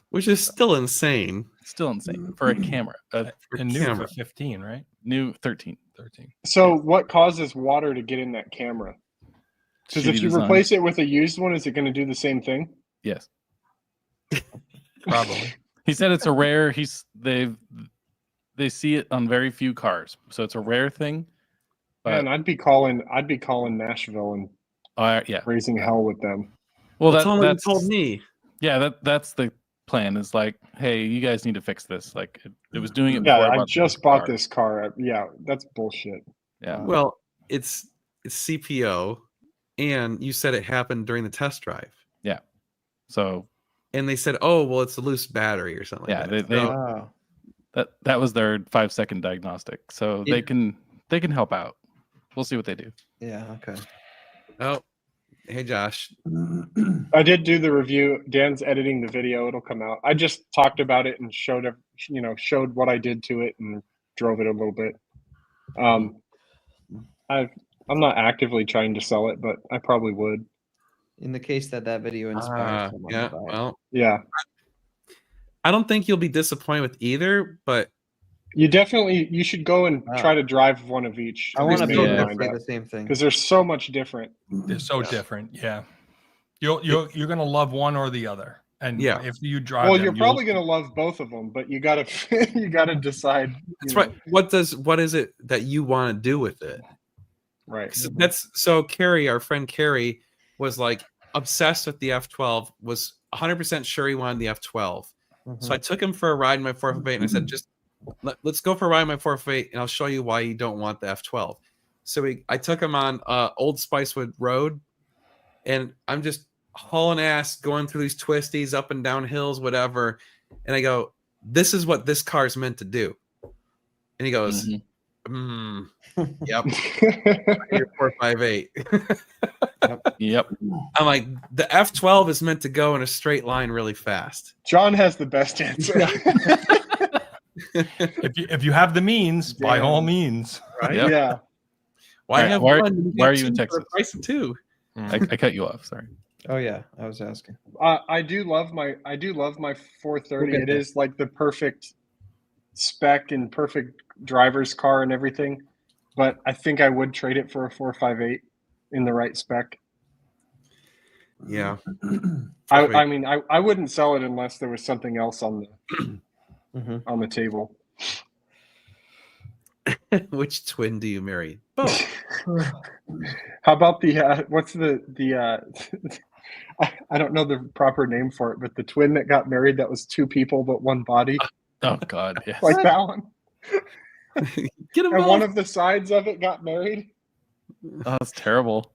Which is still insane. Still insane for a camera. A And new camera. for 15, right? new 13. 13. So what causes water to get in that camera? Because if Shitty you design. replace it with a used one, is it going to do the same thing? Yes. Probably. He said it's a rare. They see it on very few cars, so it's a rare thing. But Man, I'd be calling Nashville and yeah, raising hell with them. well, That's all you that's told me. yeah, that's the plan. Is like, hey, you guys need to fix this. Like, it was doing it. Yeah, before I bought just the bought car. this car. Yeah, that's bullshit. Yeah, Well, it's CPO, and you said it happened during the test drive. so And they said, "Oh, well, it's a loose battery or something." yeah, like that. they Oh. that was their 5-second diagnostic. So Yeah. they can help out. We'll see what they do. Yeah. Okay. Oh, hey, Josh. I did do the review. Dan's editing the video. It'll come out. I just talked about it and showed what I did to it and drove it a little bit. I'm not actively trying to sell it, but I probably would. In the case that video inspires someone Yeah. to buy it. Well, Yeah. I don't think you'll be disappointed with either, but You should go and Wow. try to drive one of each. I want to There's be no able to difference. say the same thing. because they're so much different. They're so different. Yeah. You're going to love one or the other. And Yeah. if you drive Well, them, you're you'll- probably going to love both of them, but you gotta you gotta decide. that's you know. right. What is it that you want to do with it? Right. 'Cause so Carrie, our friend Carrie, was like obsessed with the F12. Was 100% sure he wanted the F12. So I took him for a ride in my 458, and I said, just let's go for a ride in my 458, and I'll show you why you don't want the F12. So I took him on Old Spicewood Road, and I'm just hauling ass, going through these twisties, up and down hills, whatever. And I go, this is what this car is meant to do. And he goes, yep, your 458. Yep. I'm like, the F12 is meant to go in a straight line really fast. John has the best answer. If you have the means, by all means. Right? Yep. Yeah. Why Right, have why- one? You why got are you in two for the Texas? price of two. I cut you off. Sorry. Oh yeah, I was asking. I do love my 430. We'll get It there. is like the perfect spec and perfect driver's car and everything. But I think I would trade it for a 458 in the right spec. Yeah. I mean, I wouldn't sell it unless there was something else on Mhm. the table. Which twin do you marry? Both. How about the what's the I don't know the proper name for it, but the twin that got married that was two people but one body, Oh God. Yes. like that one. Get them And both. one of the sides of it got married. Oh, that's terrible.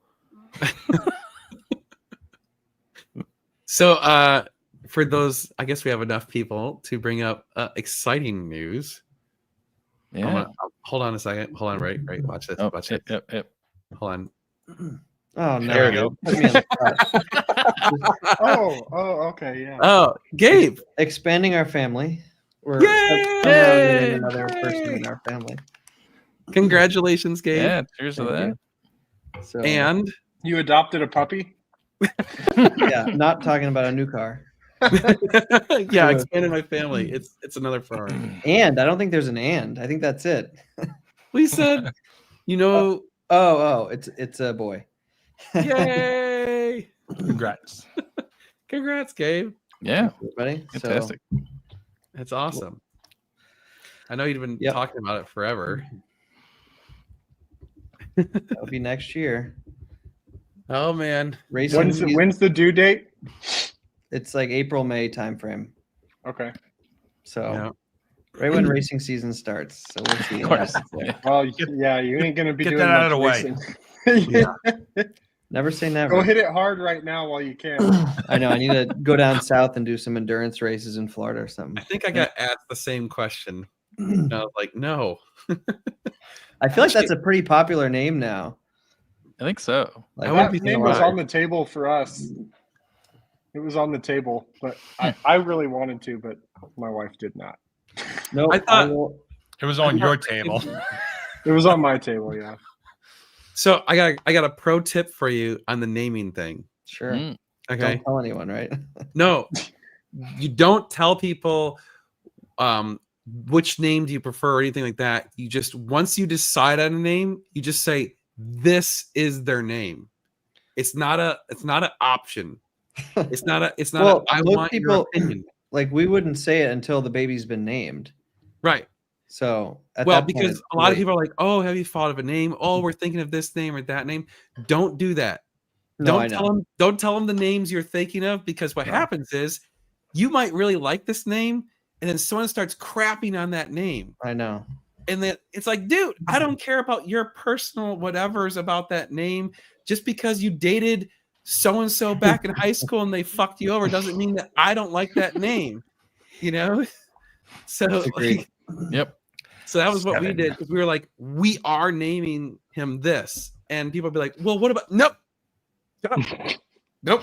So, for those, I guess we have enough people to bring up exciting news. Yeah. Hold on a second. Hold on. Right. Watch this. Oh, Watch yep, this. yep. Hold on. Oh no! There we go. Put me on the spot. Oh, okay, yeah. Oh, Gabe. Expanding our family. We're Yay! somehow getting another person in our family. Congratulations, Gabe. Yeah. Cheers to Thank that. you. So And You adopted a puppy? yeah, not talking about a new car. yeah, expanded my family. It's another Ferrari. And I don't think there's an and. I think that's it. We said, Oh, it's a boy. yay! Congrats. Congrats, Gabe. Yeah. Everybody. Fantastic. That's awesome. I know you've been Yep. talking about it forever. So that'll be next year. Oh man. Racing. When's the due date? It's like April, May timeframe. Okay. So Yeah. right when racing season starts. So we'll see. Of what course. happens there. Well, yeah, you ain't gonna be Get doing that out of much the way. racing. Never say Go never. hit it hard right now while you can. I know. I need to go down south and do some endurance races in Florida or I something. think I got asked the same question. And I was like, no. I feel like that's a pretty popular name now. I think so. Like, I wouldn't That be name was surprised. on the table for us. It was on the table, but I really wanted to, but my wife did not. no, I thought- It was on your table. It was on my table, yeah. So I got a pro tip for you on the naming thing. sure. Mm. Okay. Don't tell anyone, right? No, you don't tell people which name do you prefer or anything like that. You just once you decide on a name, you just say this is their name. It's not an option. It's not a Well, I most want your people- opinion. Like we wouldn't say it until the baby's been named. Right. So at Well, that point, because it's a lot of too late. people are like, oh, have you thought of a name? Oh, we're thinking of this name or that name. Don't do that. No, I know. Don't tell them the names you're thinking of, because what No. happens is you might really like this name, and then someone starts crapping on that name. I know. And then it's like, dude, I don't care about your personal whatever's about that name. Just because you dated so and so back in high school and they fucked you over doesn't mean that I don't like that name. You know? So Agreed. Yep. so that was what we Seven. did, because we were like, we are naming him this. And people would be like, well, what about nope. Shut up. Nope.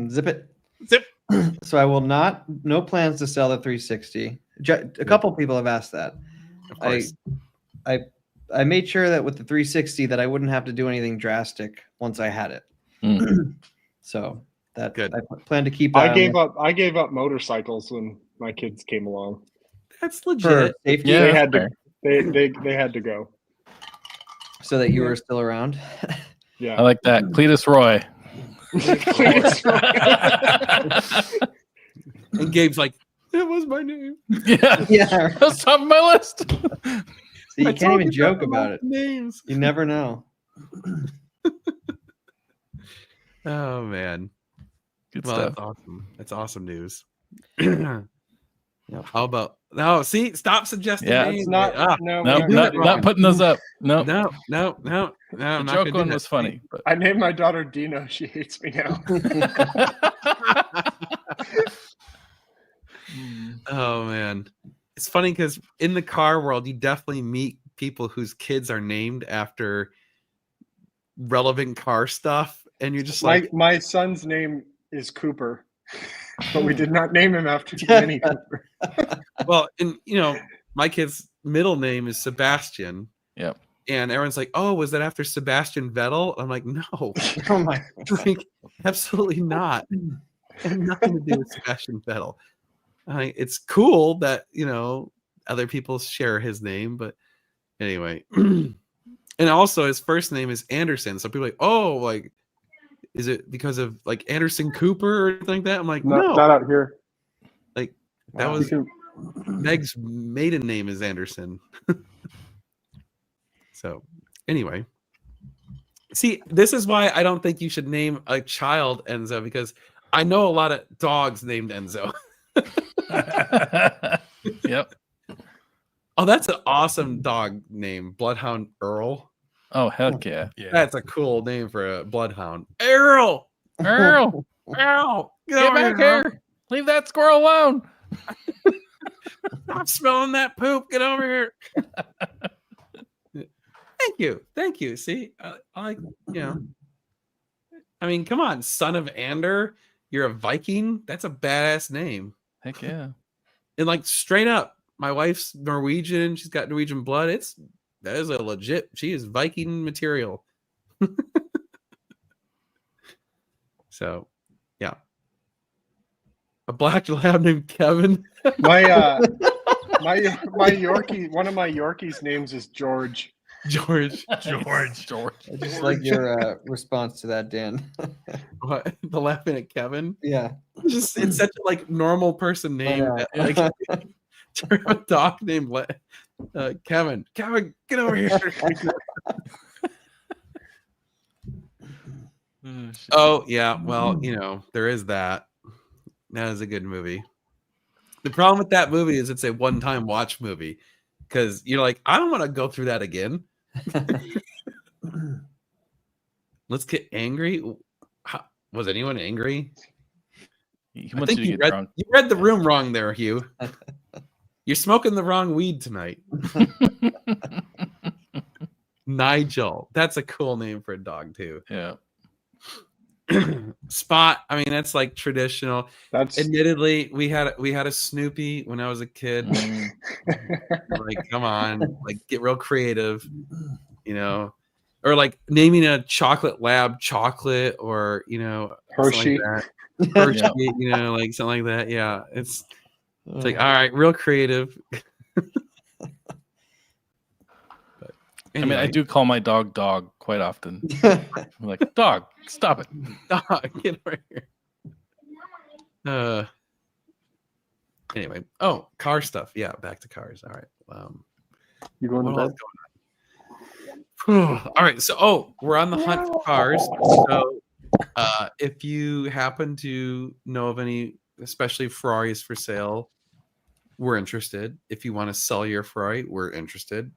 Zip it. Zip. So I will not. No plans to sell the 360. A couple people have asked that. Of course. I made sure that with the 360 that I wouldn't have to do anything drastic once I had it. Mm. So that Good. I plan to keep that I on gave up motorcycles when my kids came along. That's for legit. safety, Yeah. They had fair. to they had to go. so that you were still around. Yeah. I like that. Cletus Roy. And Gabe's like, that was my name. Yeah. Yeah. That's top of my list. So you I can't told even you joke the about it. Names. You never know. Oh man. Good Well, stuff. that's awesome. That's awesome news. How about no? See, stop suggesting Yeah. names. It's not. Ah, No, No, we're You do not, it not not putting those up. No, no, no, no, no. the I'm not joke gonna do one that. was funny. But I named my daughter Dino. She hates me now. Oh man, it's funny because in the car world, you definitely meet people whose kids are named after relevant car stuff, and you're just like, My son's name is Cooper, but we did not name him after Mini Cooper. well, and my kid's middle name is Sebastian. Yep. And everyone's like, "Oh, was that after Sebastian Vettel?" I'm like, "No, Oh my. like, absolutely not. It had nothing to do with Sebastian Vettel." It's cool that other people share his name, but anyway. And also, his first name is Anderson, so people are like, "Oh, like, is it because of like Anderson Cooper or anything like that?" I'm like, "No, Not out here. like that Wow. was Meg's maiden name is Anderson." So anyway, see, this is why I don't think you should name a child Enzo, because I know a lot of dogs named Enzo. Yep. Oh, that's an awesome dog name, Bloodhound Earl. Oh, heck yeah. Yeah. That's a cool name for a bloodhound. Earl, Earl, Earl, get back here. Leave that squirrel alone. Stop smelling that poop. Get over here. Thank you. See, I like, I mean, come on, son of Ander. You're a Viking. That's a badass name. Heck yeah. And like straight up, my wife's Norwegian. She's got Norwegian blood. That is a legit. She is Viking material. So, yeah. A black lab named Kevin. My Yorkie. One of my Yorkies' names is George. George. George. I just like your response to that, Dan. What? The laughing at Kevin. Yeah. It's such a like normal person name. Yeah. That, like, a dog named Kevin. Kevin, get over here. Oh yeah, well, there is that. That is a good movie. The problem with that movie is it's a one-time watch movie, because you're like, I don't want to go through that again. Let's get angry. Was anyone angry? He I wants think you to you get drunk. read the room wrong there, Hugh. You're smoking the wrong weed tonight. Nigel. That's a cool name for a dog too. Yeah. Spot. I mean, that's like traditional. That's Admittedly, we had a Snoopy when I was a kid. Mm. Like, come on, like get real creative, or like naming a chocolate lab chocolate, or Hershey. Hershey, Yeah. like something like that. Yeah, it's like, all right, real creative. But I mean, I anyway, do call my dog quite often. I'm like, dog, stop it. dog, get over here. Anyway, car stuff. Yeah, back to cars. All right. You going to What else bed? going on? All right, so we're on the hunt for cars. So if you happen to know of any, especially Ferraris for sale, we're interested. If you want to sell your Ferrari, we're interested.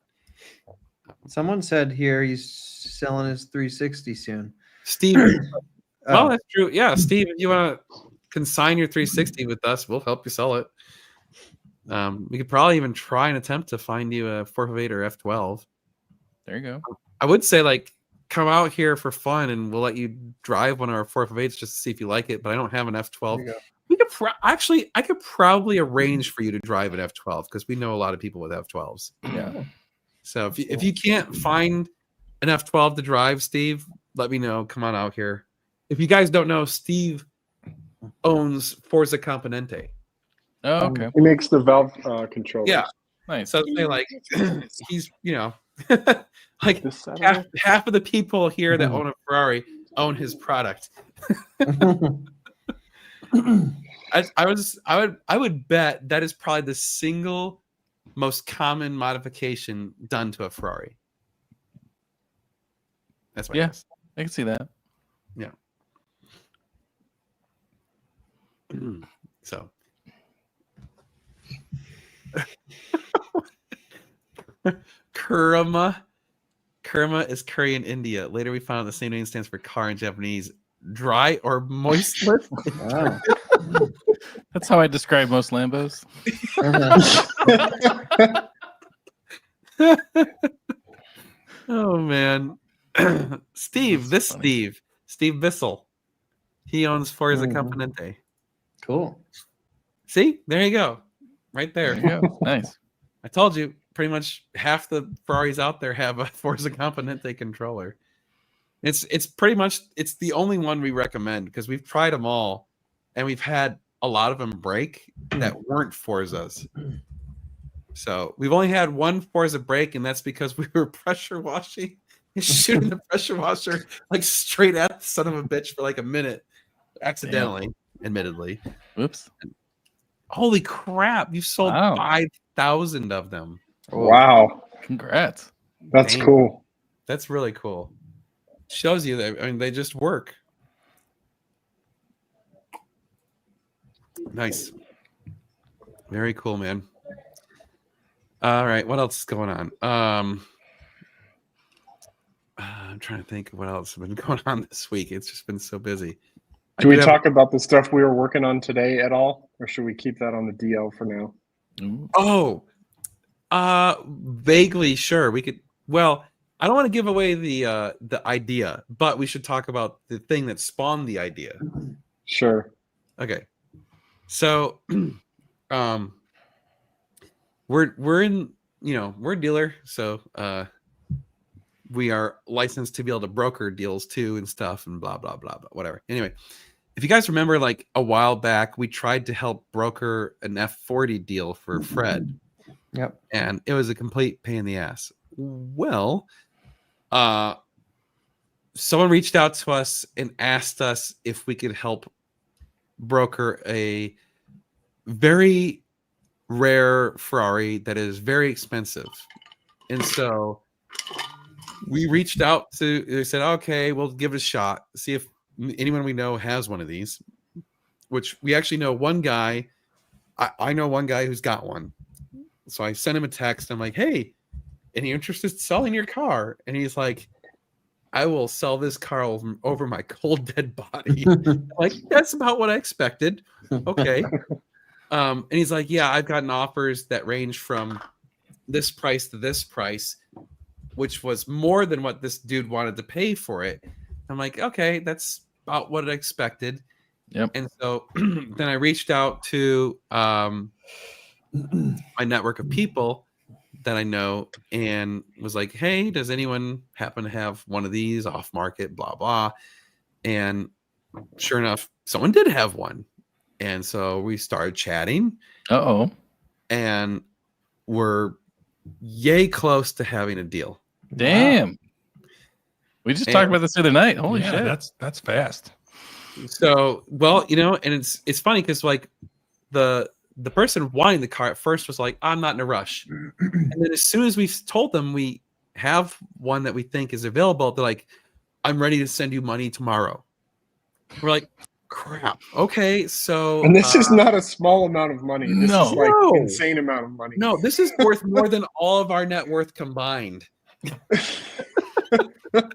Someone said here he's selling his 360 soon. Steve, well, Oh, that's true. Yeah, Steve, if you want to consign your 360 with us, we'll help you sell it. We could probably even try and attempt to find you a 458 or F12. There you go. I would say, like, come out here for fun and we'll let you drive one of our 458s just to see if you like it, but I don't have an F12. There you go. We could I could probably arrange for you to drive an F12 because we know a lot of people with F12s. Yeah. So if you can't find an F12 to drive, Steve, let me know. Come on out here. If you guys don't know, Steve owns Forza Componente. Oh, okay. He makes the valve controllers. Yeah. Nice. So they like he's like This Saturday? half of the people here that own a Ferrari own his product. I would bet that is probably the single most common modification done to a Ferrari. That's my Yeah. guess. I can see that. So Kurama. Kurama is curry in India. Later, we found out the same name stands for car in Japanese. Dry or moistless. Wow. That's how I describe most Lambos. Oh man, Steve. That's funny. Steve Bissell. He owns Forza Mhm. Componente. Cool. See, there you go, right There there. you go. Nice. I told you, pretty much half the Ferraris out there have a Forza Componente controller. It's pretty much it's the only one we recommend because we've tried them all, and we've had a lot of them break that weren't Forzas. So we've only had one Forza break, and that's because we were pressure washing and shooting the pressure washer like straight at the son of a bitch for like a minute, accidentally, admittedly. Whoops. Holy crap! You sold Wow. 5,000 of them. Wow, Congrats. that's Dang. cool. That's really cool. Shows you that, I mean, they just work. Nice. Very cool, man. All right, what else is going on? I'm trying to think of what else has been going on this week. It's just been so busy. Do we talk about the stuff we were working on today at all, or should we keep that on the DL for now? Ooh. Oh, vaguely, sure. We could. Well, I don't want to give away the idea, but we should talk about the thing that spawned the idea. Sure. Okay. So, we're in, we're a dealer, so we are licensed to be able to broker deals too and stuff and blah blah blah blah whatever. Anyway, if you guys remember, like a while back, we tried to help broker an F40 deal for Fred. Yep. And it was a complete pain in the ass. Well, someone reached out to us and asked us if we could help broker a very rare Ferrari that is very expensive. And so we reached out to, they said, okay, we'll give it a shot. See if anyone we know has one of these, which we actually know one guy. I know one guy who's got one. So I sent him a text. I'm like, hey, any interest in selling your car? And he's like, I will sell this car over my cold dead body. Like, that's about what I expected. Okay. And he's like, yeah, I've gotten offers that range from this price to this price, which was more than what this dude wanted to pay for it. I'm like, okay, that's about what I expected. Yep. And so then I reached out to my network of people that I know and was like, hey, does anyone happen to have one of these off market, blah, blah. And sure enough, someone did have one. And so we started chatting. Uh-oh. And we're yay close to having a deal. Damn. We just talked about this the other night. Holy shit. That's fast. So, well, and it's funny because like the person wanting the car at first was like, I'm not in a rush. And then as soon as we told them we have one that we think is available, they're like, I'm ready to send you money tomorrow. We're like, crap. Okay, so And this is not a small amount of money. This No. is like No. insane amount of money. no, this is worth more than all of our net worth combined.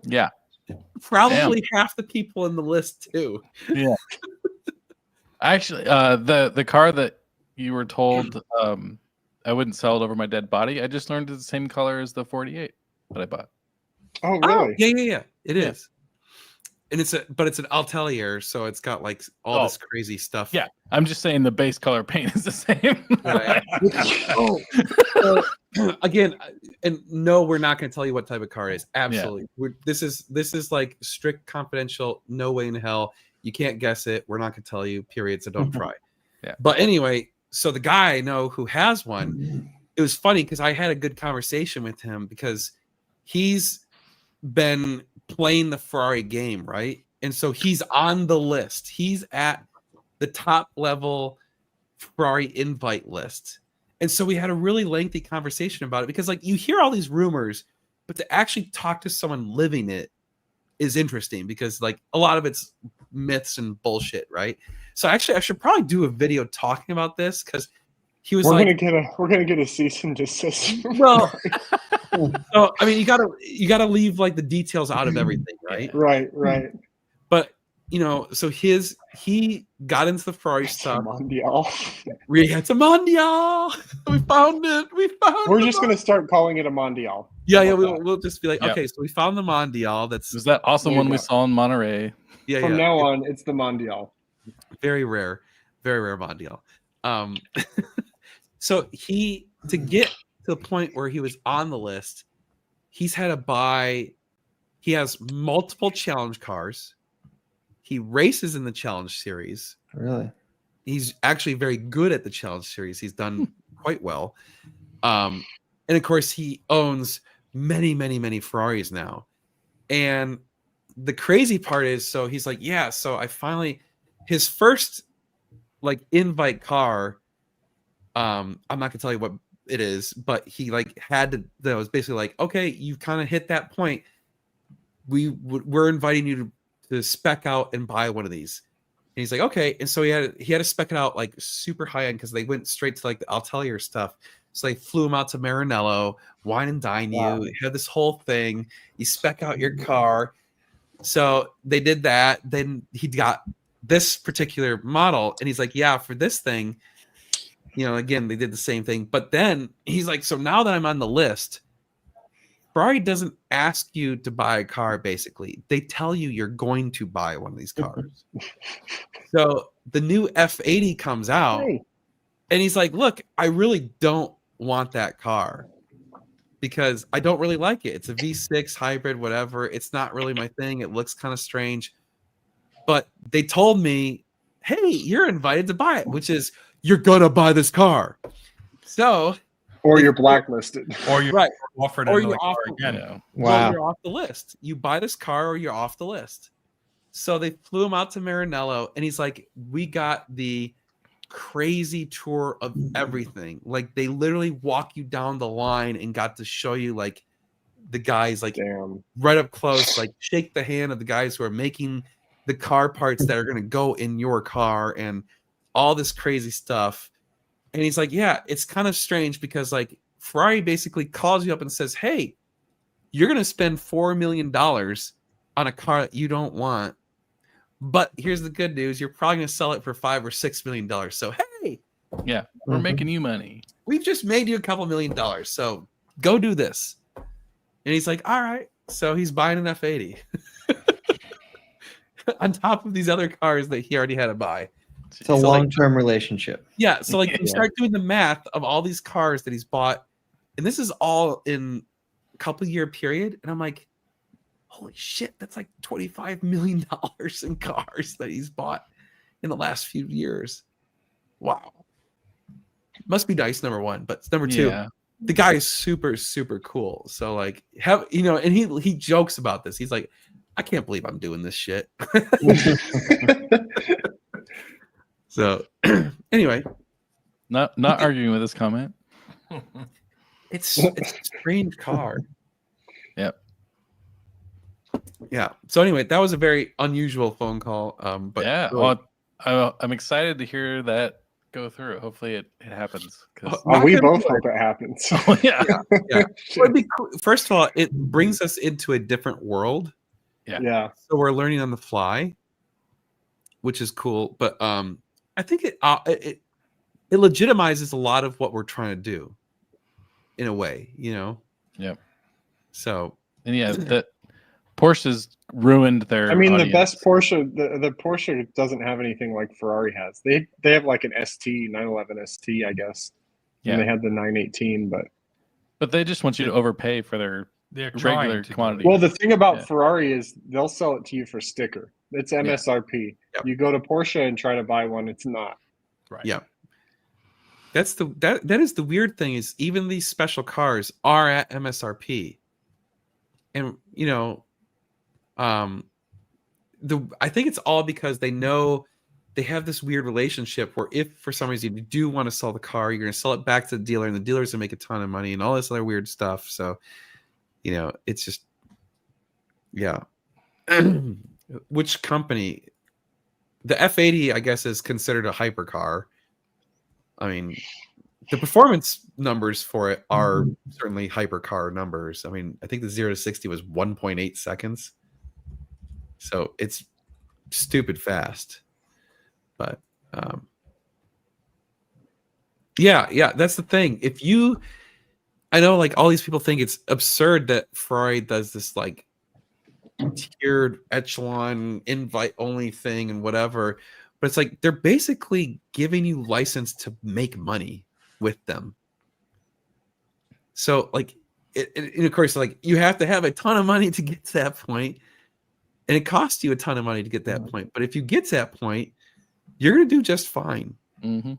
Yeah. Probably half the people in the list too. Actually, the car that you were told I wouldn't sell it over my dead body, I just learned it's the same color as the 48 that I bought. Oh, Oh, really? yeah. It is. And it's an Altair, so it's got like all this crazy stuff. Yeah. I'm just saying the base color paint is the same. Right. So, again, and no, we're not going to tell you what type of car it is. Absolutely. This is like strict confidential. No way in hell. You can't guess it. We're not going to tell you, period. So don't try. Yeah. But anyway, so the guy I know who has one, it was funny because I had a good conversation with him because he's been playing the Ferrari game, right? And so he's on the list. He's at the top level Ferrari invite list. And so we had a really lengthy conversation about it because like you hear all these rumors, but to actually talk to someone living it is interesting because like a lot of it's myths and bullshit, right? So actually I should probably do a video talking about this because he was We're like, gonna get a cease and desist. from well, Ferrari. so I mean, you gotta leave like the details out of everything, right? Right. But so he got into the Ferrari stuff. Mondial. We had a Mondial. We found it. We're just gonna start calling it a Mondial. Yeah. How about We'll just be like, Yep. okay, so we found the Mondial. That's Was that awesome There you one we go. saw in Monterey? yeah. From yeah. now on, it's the Mondial. Very rare Mondial. So to get to the point where he was on the list, he's had to buy. He has multiple challenge cars. He races in the challenge series. Really? He's actually very good at the challenge series. He's done quite well. And of course, he owns many Ferraris now. And the crazy part is, so he's like, yeah, so I finally, his first like invite car, I'm not gonna tell you what it is, but he like had to, that was basically like, okay, you kind of hit that point. We're inviting you to spec out and buy one of these. And he's like, okay. And so he had to spec it out like super high end because they went straight to like the Altair stuff. So they flew him out to Maranello, wine and dine Wow. you. Had this whole thing. You spec out your car. So they did that. Then he got this particular model, and he's like, yeah, for this thing, again, they did the same thing. But then he's like, so now that I'm on the list, Ferrari doesn't ask you to buy a car, basically. They tell you you're going to buy one of these cars. So the new F80 comes out, Hey. and he's like, look, I really don't want that car because I don't really like it. It's a V6 hybrid, whatever. It's not really my thing. It looks kind of strange. But they told me, hey, you're invited to buy it, which is you're going to buy this car. So... Or you're blacklisted. Or you Right. offered Or another you're car off- again. Yeah. Well, Wow. you're off the list. You buy this car or you're off the list. So they flew him out to Maranello, and he's like, we got the crazy tour of everything. Like they literally walk you down the line and got to show you like the guys like Damn. right up close, like shake the hand of the guys who are making the car parts that are going to go in your car and all this crazy stuff. And he's like, yeah, it's kind of strange because like Ferrari basically calls you up and says, hey, you're going to spend $4 million on a car that you don't want. But here's the good news. You're probably going to sell it for $5 or $6 million. So, hey, Yeah. We're Mhm. making you money. we've just made you a couple $1 million. So go do this. And he's like, all right. So he's buying an F80 on top of these other cars that he already had to buy. It's a So, like- long-term relationship. Yeah. So like you Yeah. start doing the math of all these cars that he's bought, and this is all in a couple year period. And I'm like, holy shit, that's like $25 million in cars that he's bought in the last few years. Wow. Must be nice, number one. But number two, Yeah. the guy is super, super cool. So like and he jokes about this. He's like, I can't believe I'm doing this shit. So anyway, Not arguing with this comment. it's a strange car. Yep. Yeah. So anyway, that was a very unusual phone call. But yeah. really- Well, I'm excited to hear that go through. Hopefully it happens. 'Cause- Oh, we Not gonna both do it. hope it happens. oh, yeah. Well, it'd be cool. First of all, it brings us into a different world. Yeah. So we're learning on the fly, which is cool. But I think it legitimizes a lot of what we're trying to do, in a way, Yep. So And yeah, that Porsche's ruined their. I mean, audience. the best Porsche, the Porsche doesn't have anything like Ferrari has. They have like an ST 911 ST, I guess. Yeah. And they had the 918, But they just want you to overpay for their They're regular trying to quantity. well, the thing about Yeah. Ferrari is they'll sell it to you for sticker. It's MSRP. Yep. You go to Porsche and try to buy one, it's not. Right. Yeah. that is the weird thing is even these special cars are at MSRP, and I think it's all because they know they have this weird relationship where if for some reason you do want to sell the car, you're going to sell it back to the dealer, and the dealer's going to make a ton of money and all this other weird stuff. So, it's just, yeah. Which company? The F80, I guess, is considered a hypercar. I mean, the performance numbers for it are certainly hypercar numbers. I mean, I think the 0 to 60 was 1.8 seconds. So it's stupid fast. But yeah, that's the thing. I know like all these people think it's absurd that Ferrari does this like tiered echelon invite only thing and whatever, but it's like they're basically giving you license to make money with them. So like and of course like you have to have a ton of money to get to that point, and it costs you a ton of money to get to that point, but if you get to that point, you're gonna do just fine. Mm-hmm.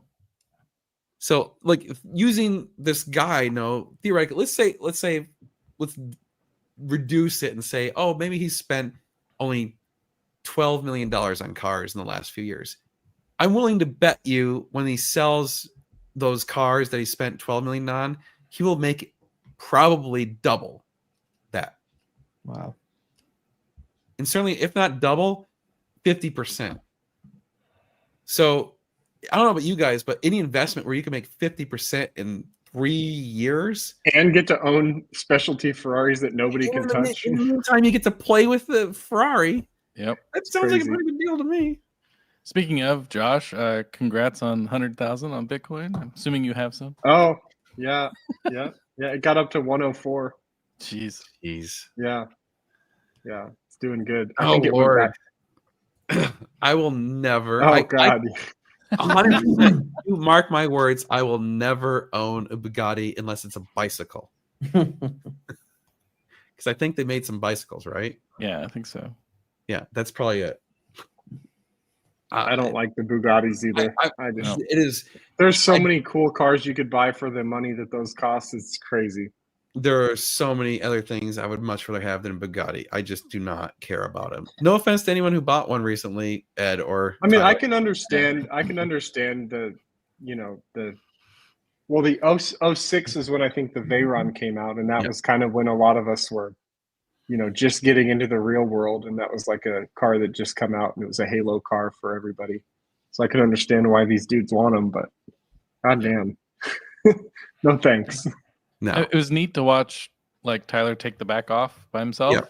So like using this guy, theoretically, let's reduce it and say, oh, maybe he spent only $12 million on cars in the last few years. I'm willing to bet you when he sells those cars that he spent $12 million on, he will make probably double that. Wow. And certainly, if not double, 50%. So I don't know about you guys, but any investment where you can make 50% in 3 years and get to own specialty Ferraris that nobody can touch. In the meantime, you get to play with the Ferrari. Yep. That sounds like a pretty good deal to me. Speaking of, Josh, congrats on 100,000 on Bitcoin. I'm assuming you have some. Oh, yeah. It got up to 104. Jeez. Yeah. It's doing good. I think it Lord. Went back. I will never. Oh, God. 100%. You mark my words. I will never own a Bugatti unless it's a bicycle. Because I think they made some bicycles, right? Yeah, I think so. Yeah, that's probably it. I don't like the Bugattis either. I just it is. There's so many cool cars you could buy for the money that those cost. It's crazy. There are so many other things I would much rather have than a Bugatti. I just do not care about them. No offense to anyone who bought one recently, Ed, or I mean, Tyler. I can understand the, the 06 is when I think the Veyron came out, and that was kind of when a lot of us were, just getting into the real world, and that was like a car that just come out, and it was a halo car for everybody. So I can understand why these dudes want them, but goddamn, no thanks. No, it was neat to watch like Tyler take the back off by himself. Yeah.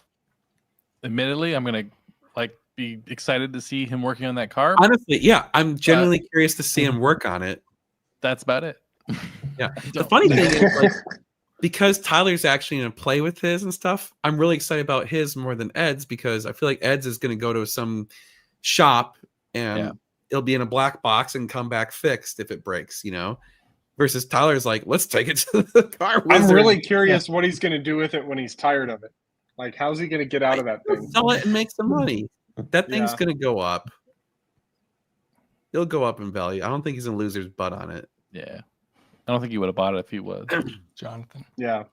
Admittedly, I'm gonna be excited to see him working on that car. Honestly, yeah, I'm genuinely curious to see him work on it. That's about it. Yeah, the funny thing is, like, because Tyler's actually going to play with his and stuff, I'm really excited about his more than Ed's, because I feel like Ed's is going to go to some shop and it'll be in a black box and come back fixed if it breaks, versus Tyler's like, let's take it to the car wizard. I'm really curious what he's going to do with it when he's tired of it. Like, how's he going to get out of that thing? Sell it and make some money. That thing's going to go up. It'll go up in value. I don't think he's going to lose his butt on it. Yeah. I don't think he would have bought it if he was. Jonathan. Yeah.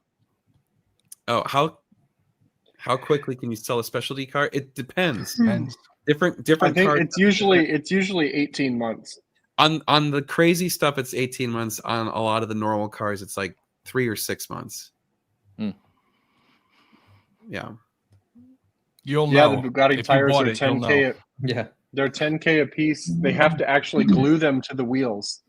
Oh, how quickly can you sell a specialty car? It depends. Different I think cars. it's usually 18 months. On the crazy stuff, it's 18 months. On a lot of the normal cars, it's like 3 or 6 months. Yeah. You'll know. The Bugatti tires are 10K. They're 10K a piece. They have to actually glue them to the wheels.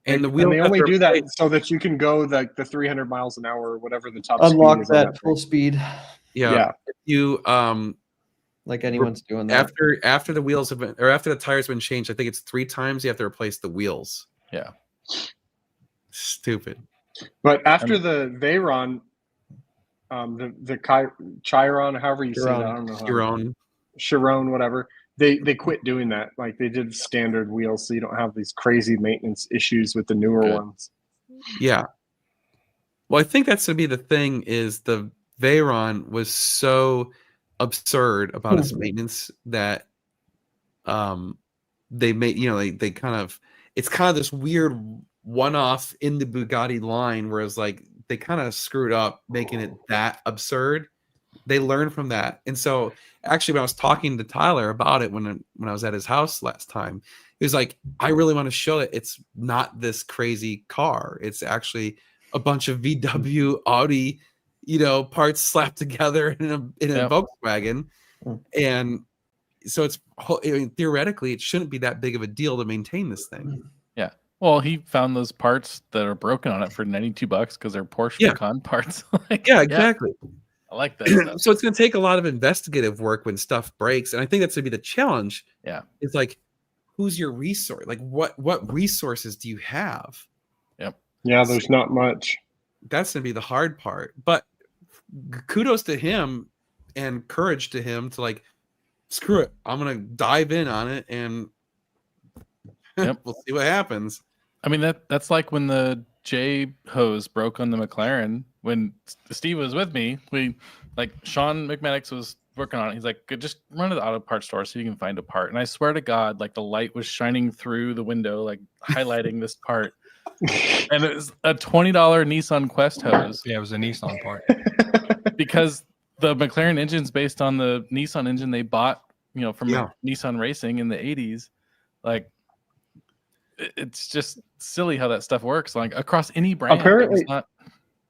And the wheel, they only do that so that you can go like the 300 miles an hour or whatever the top unlock speed is that full speed. Yeah. If you like anyone's doing that. After the wheels have been, or after the tires have been changed, I think it's 3 times you have to replace the wheels. Yeah. Stupid. But after the Veyron, the Chiron, however you say that, I don't know. Chiron, whatever. They quit doing that. Like, they did standard wheels, so you don't have these crazy maintenance issues with the newer ones. Yeah. Well, I think that's going to be the thing, is the Veyron was so absurd about its maintenance that they made, they kind of, it's kind of this weird one-off in the Bugatti line, whereas like they kind of screwed up making it that absurd. They learned from that. And so actually, when I was talking to Tyler about it when I was at his house last time, he was like, I really want to show that it's not this crazy car. It's actually a bunch of VW, Audi, parts slapped together in a Volkswagen. And so theoretically, it shouldn't be that big of a deal to maintain this thing. Yeah. Well, he found those parts that are broken on it for $92 because they're Porsche Yeah. Macan parts. Like, Yeah, exactly. I like that stuff. So it's going to take a lot of investigative work when stuff breaks, and I think that's going to be the challenge. Yeah. It's like, who's your resource? Like, what resources do you have? Yeah, there's not much. That's going to be the hard part. But kudos to him and courage to him to like, screw it. I'm going to dive in on it and Yep. we'll see what happens. I mean, that's like when the J hose broke on the McLaren. When Steve was with me, Sean McManus was working on it. He's like, just run to the auto parts store so you can find a part. And I swear to God, like the light was shining through the window, like highlighting this part. And it was a $20 Nissan Quest hose. Yeah, it was a Nissan part. Because the McLaren engine's based on the Nissan engine they bought, from Nissan Racing in the 80s. Like, it's just silly how that stuff works. Like across any brand. Apparently, it's not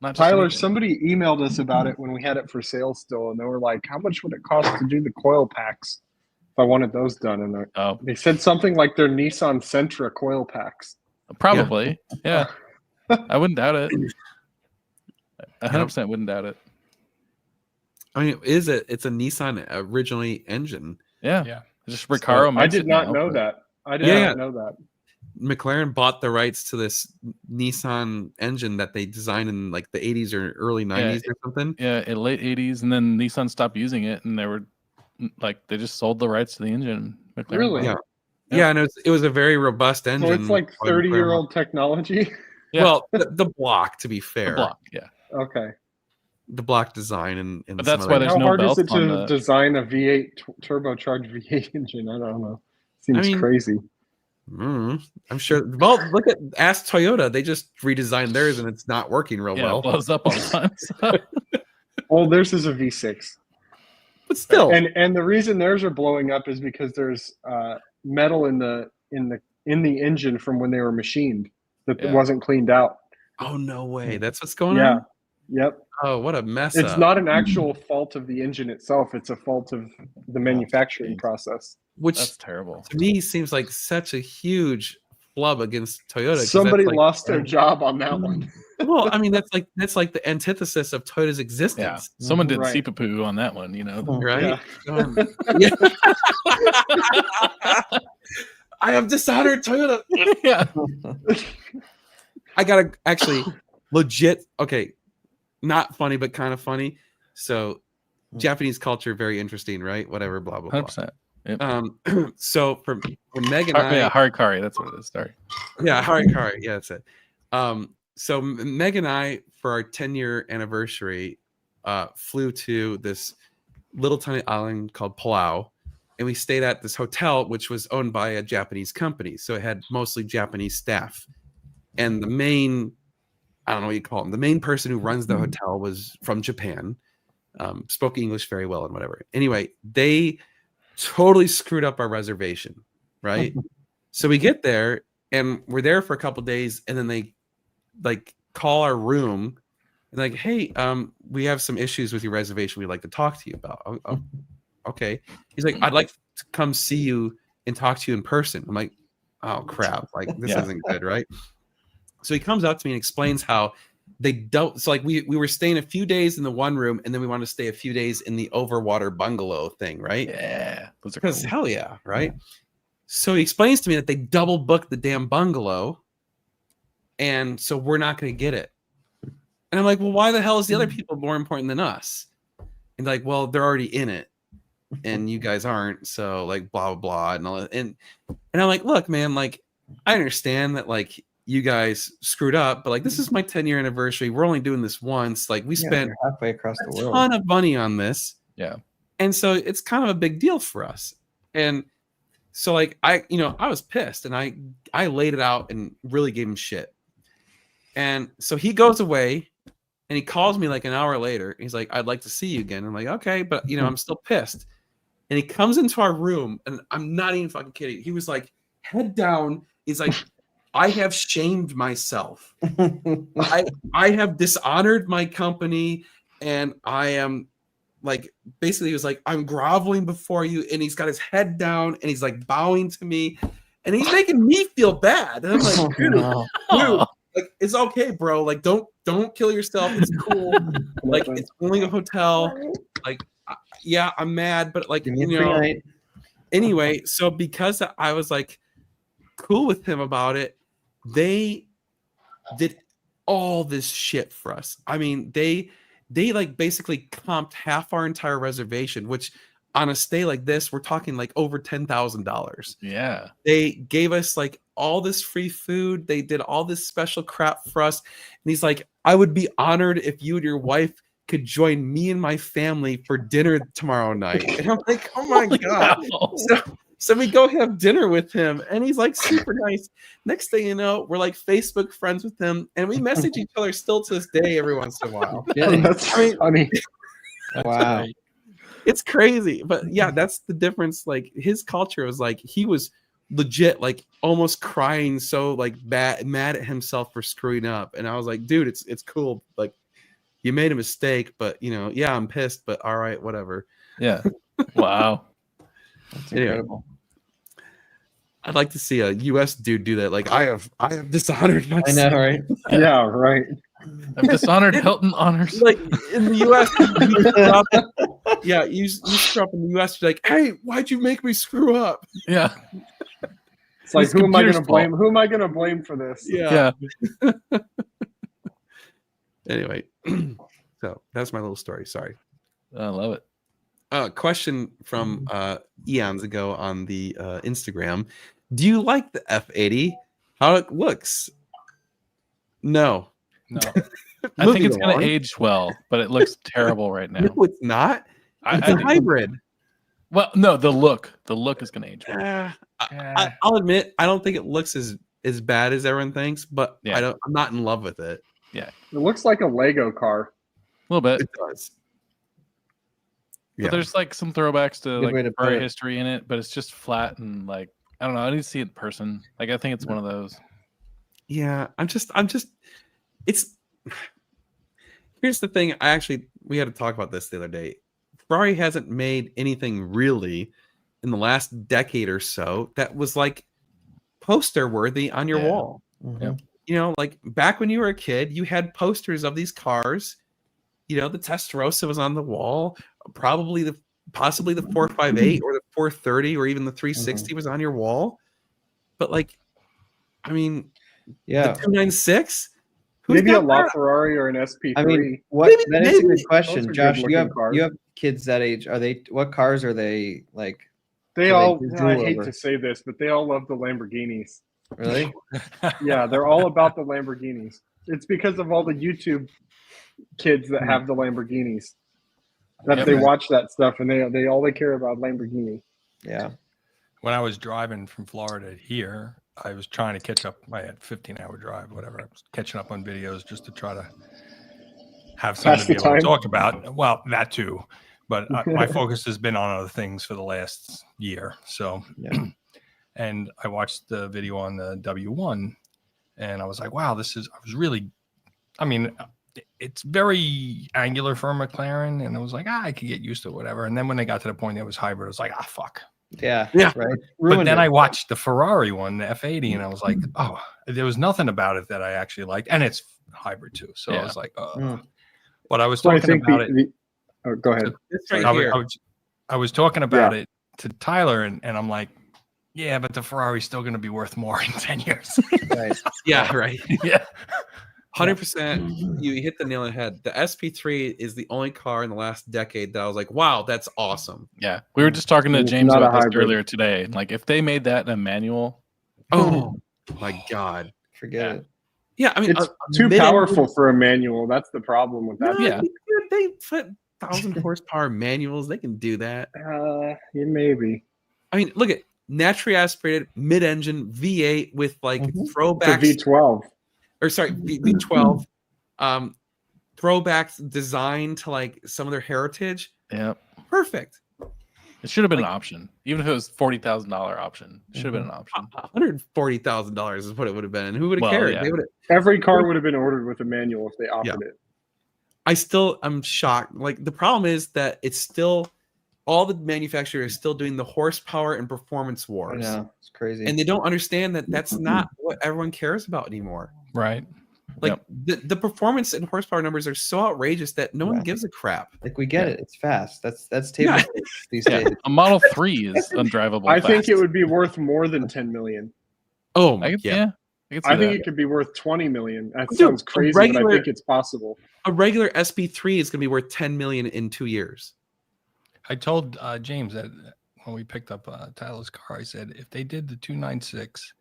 just Tyler, anything. somebody emailed us about it when we had it for sale still, and they were like, "How much would it cost to do the coil packs if I wanted those done?" And they said something like they're Nissan Sentra coil packs. Probably, yeah. I wouldn't doubt it. 100% wouldn't doubt it. I mean, it's a Nissan originally engine. Yeah. Yeah. Just Recaro. I did not know that. I did not know that. McLaren bought the rights to this Nissan engine that they designed in like the 80s or early 90s or something. Yeah, in late 80s, and then Nissan stopped using it, and they just sold the rights to the engine. McLaren Really? Yeah. Yeah, and it was a very robust engine. So it's like 30-year-old technology. Yeah. Well, the block, to be fair, The block, yeah. Okay. the block design and But that's some why other- there's How no hard is belt it on to the- design a V8 turbocharged V8 engine? I don't know. Seems mean, crazy. I'm sure. Well, ask Toyota. They just redesigned theirs and it's not working real Yeah, well. it blows up all the time. So. Well, theirs is a V6. But still, And the reason theirs are blowing up is because there's metal in the engine from when they were machined that wasn't cleaned out. oh no way, that's what's going Yeah. on. Yep. Oh, what a mess! It's up. not an actual fault of the engine itself. It's a fault of the manufacturing geez. process. Which That's terrible. to me seems like such a huge flub against Toyota. 'cause Somebody that's like- lost their job on that one. Well, I mean, that's like the antithesis of Toyota's Yeah. existence, Someone did Right. Sipa-poo on that one, right? Yeah. Yeah. I have dishonored Toyota. yeah. I gotta actually legit. Okay, not funny, but kind of funny. So, Japanese culture very interesting, right? Whatever, blah blah blah. 100%. So for Meg and I, Harikari, that's what it is. Sorry. yeah, Harikari, yeah, that's it. So Meg and I, for our 10-year anniversary, flew to this little tiny island called Palau, and we stayed at this hotel, which was owned by a Japanese company. So it had mostly Japanese staff, and the main, I don't know what you call him, the main person who runs the hotel was from Japan, spoke English very well and whatever. Anyway, they totally screwed up our reservation, right? So we get there and we're there for a couple days, and then they like call our room and like, hey, we have some issues with your reservation we'd like to talk to you about. Oh, okay. He's like, I'd like to come see you and talk to you in person. I'm like, oh crap, like this isn't good, right? So he comes up to me and explains how they don't. So like we were staying a few days in the one room, and then we wanted to stay a few days in the overwater bungalow thing, right? Yeah. Those are Because cool. hell yeah, right? So he explains to me that they double booked the damn bungalow, and so we're not going to get it. And I'm like, well, why the hell is the other people more important than us? And like, well, they're already in it, and you guys aren't. So like, blah blah blah, and all that. And I'm like, look, man, like, I understand that like you guys screwed up, but like this is my 10-year anniversary. We're only doing this once. Like we spent You're halfway across the a world. ton of money on this. Yeah. And so it's kind of a big deal for us. And so like I was pissed, and I laid it out and really gave him shit. And so he goes away and he calls me like an hour later. He's like, I'd like to see you again. I'm like, okay, but I'm still pissed. And he comes into our room, and I'm not even fucking kidding. He was like, head down. He's like, I have shamed myself. I have dishonored my company, and I am like, basically he was like, I'm groveling before you, and he's got his head down and he's like bowing to me, and he's making me feel bad. And I'm like, dude, Oh, like it's okay, bro. Like don't kill yourself. It's cool. Like it's only a hotel. Like yeah, I'm mad, but like Give me a you free know. night. Anyway, so because I was like cool with him about it, they did all this shit for us. I mean, they like basically comped half our entire reservation, which on a stay like this, we're talking like over $10,000. yeah. They gave us like all this free food. They did all this special crap for us. And he's like, I would be honored if you and your wife could join me and my family for dinner tomorrow night. And I'm like, oh my Holy God. cow. So we go have dinner with him, and he's like super nice. Next thing you know, we're like Facebook friends with him, and we message each other still to this day every once in a while. That's funny. Wow. It's crazy. But yeah, that's the difference. Like his culture was like he was legit like almost crying, so like mad at himself for screwing up. And I was like, dude, it's cool. Like you made a mistake, but you know, yeah, I'm pissed, but all right, whatever. Yeah. Wow. That's Anyway. incredible. I'd like to see a US dude do that. Like I have dishonored myself. I know, right? Yeah, right. I've dishonored Hilton honors. Like in the US, you screw up. Yeah, you screw up in the US, you're like, hey, why'd you make me screw up? Yeah. It's like, It's who am I going computer's to blame? Who am I going to blame for this? Yeah. Yeah. Anyway, so that's my little story. Sorry. I love it. Question from eons ago on the Instagram. Do you like the F80? How it looks? No. No. I think Moving it's going along. to age well, but it looks terrible right now. No, it's not. It's I a do. hybrid. Well, no, the look is going to age well. I'll admit, I don't think it looks as bad as everyone thinks, but Yeah. I'm not in love with it. It looks like a Lego car. A little bit. It does. But there's like some throwbacks to Good way like to put Ferrari it. history in it, but it's just flat and like I don't know. I need to see it in person. Like I think it's one of those. Yeah, I'm just it's here's the thing. We had to talk about this the other day. Ferrari hasn't made anything really in the last decade or so that was like poster worthy on your Yeah. wall. Mhm. You know, like back when you were a kid, you had posters of these cars. You know, the Testarossa was on the wall, possibly the 458 or the 430 or even the 360 was on your wall. But like, I mean, Yeah. the 296. Who's Maybe a got La that? Ferrari or an SP3. I mean, what? Maybe- That is a maybe. good question, Those are Josh. good-looking cars. You have kids that age. Are they? What cars are they like? they so all, they I do hate over. to say this, but they all love the Lamborghinis. Really? Yeah, they're all about the Lamborghinis. It's because of all the YouTube kids that have the Lamborghinis that Yep. they watch that stuff and they all they care about Lamborghini. Yeah. When I was driving from Florida here, I was trying to catch up. I had 15-hour drive, whatever. I was catching up on videos just to try to have something Pass to be the able to time. talk about. Well, that too. But my focus has been on other things for the last year. So, Yeah. and I watched the video on the W1 and I was like, wow, it's very angular for a McLaren. And I was like, I could get used to it, whatever. And then when they got to the point that it was hybrid, I was like, fuck. Yeah. Yeah. Right. But Ruined then it. I watched the Ferrari one, the F80, and I was like, oh, there was nothing about it that I actually liked. And it's hybrid too. So I Yeah. was like, Mm. but I was So I talking think about it. oh, go ahead. This right I, here. I was talking about it to Tyler, and I'm like, yeah, but the Ferrari's still going to be worth more in 10 years. Right. Yeah, right. Yeah. 100%. You hit the nail on the head. The SP3 is the only car in the last decade that I was like, wow, that's awesome. Yeah. We were just talking to It's James not a about this hybrid. earlier today. Like if they made that in a manual, Oh my God. Forget Yeah. it. Yeah, I mean, It's a too mid-engine- powerful for a manual. That's the problem with that. No, Yeah. they put 1,000 horsepower manuals. They can do that. Yeah, maybe. I mean, look at naturally aspirated mid-engine V8 with like Mhm. The throwbacks, V12. or sorry, V12, throwbacks designed to like some of their heritage. yeah. Perfect. It should have been an option. Even if it was $40,000 option. It should have been an option. $140,000 is what it would have been, and who would have Well, cared? yeah. They would have. Every car would have been ordered with a manual if they offered it. I'm shocked. Like the problem is that it's still all the manufacturers are still doing the horsepower and performance I wars, know it's crazy. and they don't understand that that's not what everyone cares about anymore. Right. Like the performance and horsepower numbers are so outrageous that no one Yeah. gives a crap. Like we get Yeah. it. It's fast. That's table Yeah. stakes these Yeah, days. a Model 3 is undrivable. I think fast. it would be worth more than 10 million. Oh I could, yeah. yeah. I could see I think that. it could be worth 20 million. That Dude, sounds a crazy, but I regular- think it's possible. A regular SB3 is going to be worth 10 million in 2 years. I told James that when we picked up Tyler's car, I said if they did the 296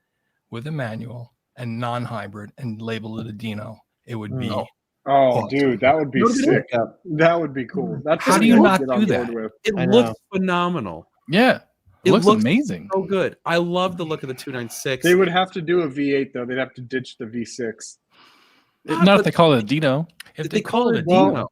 with a manual and non-hybrid and labeled it a Dino, it would be. No. Oh, Oh, dude, that would be No, they sick. Yep. That would be cool. That's How do something you I would not get do on board that? with. It I looks know. phenomenal. Yeah, it It looks looks amazing. so good. I love the look of the 296. They would have to do a V8 though. They'd have to ditch the V6. Not if they call it a Dino. If they they call it a Well, Dino,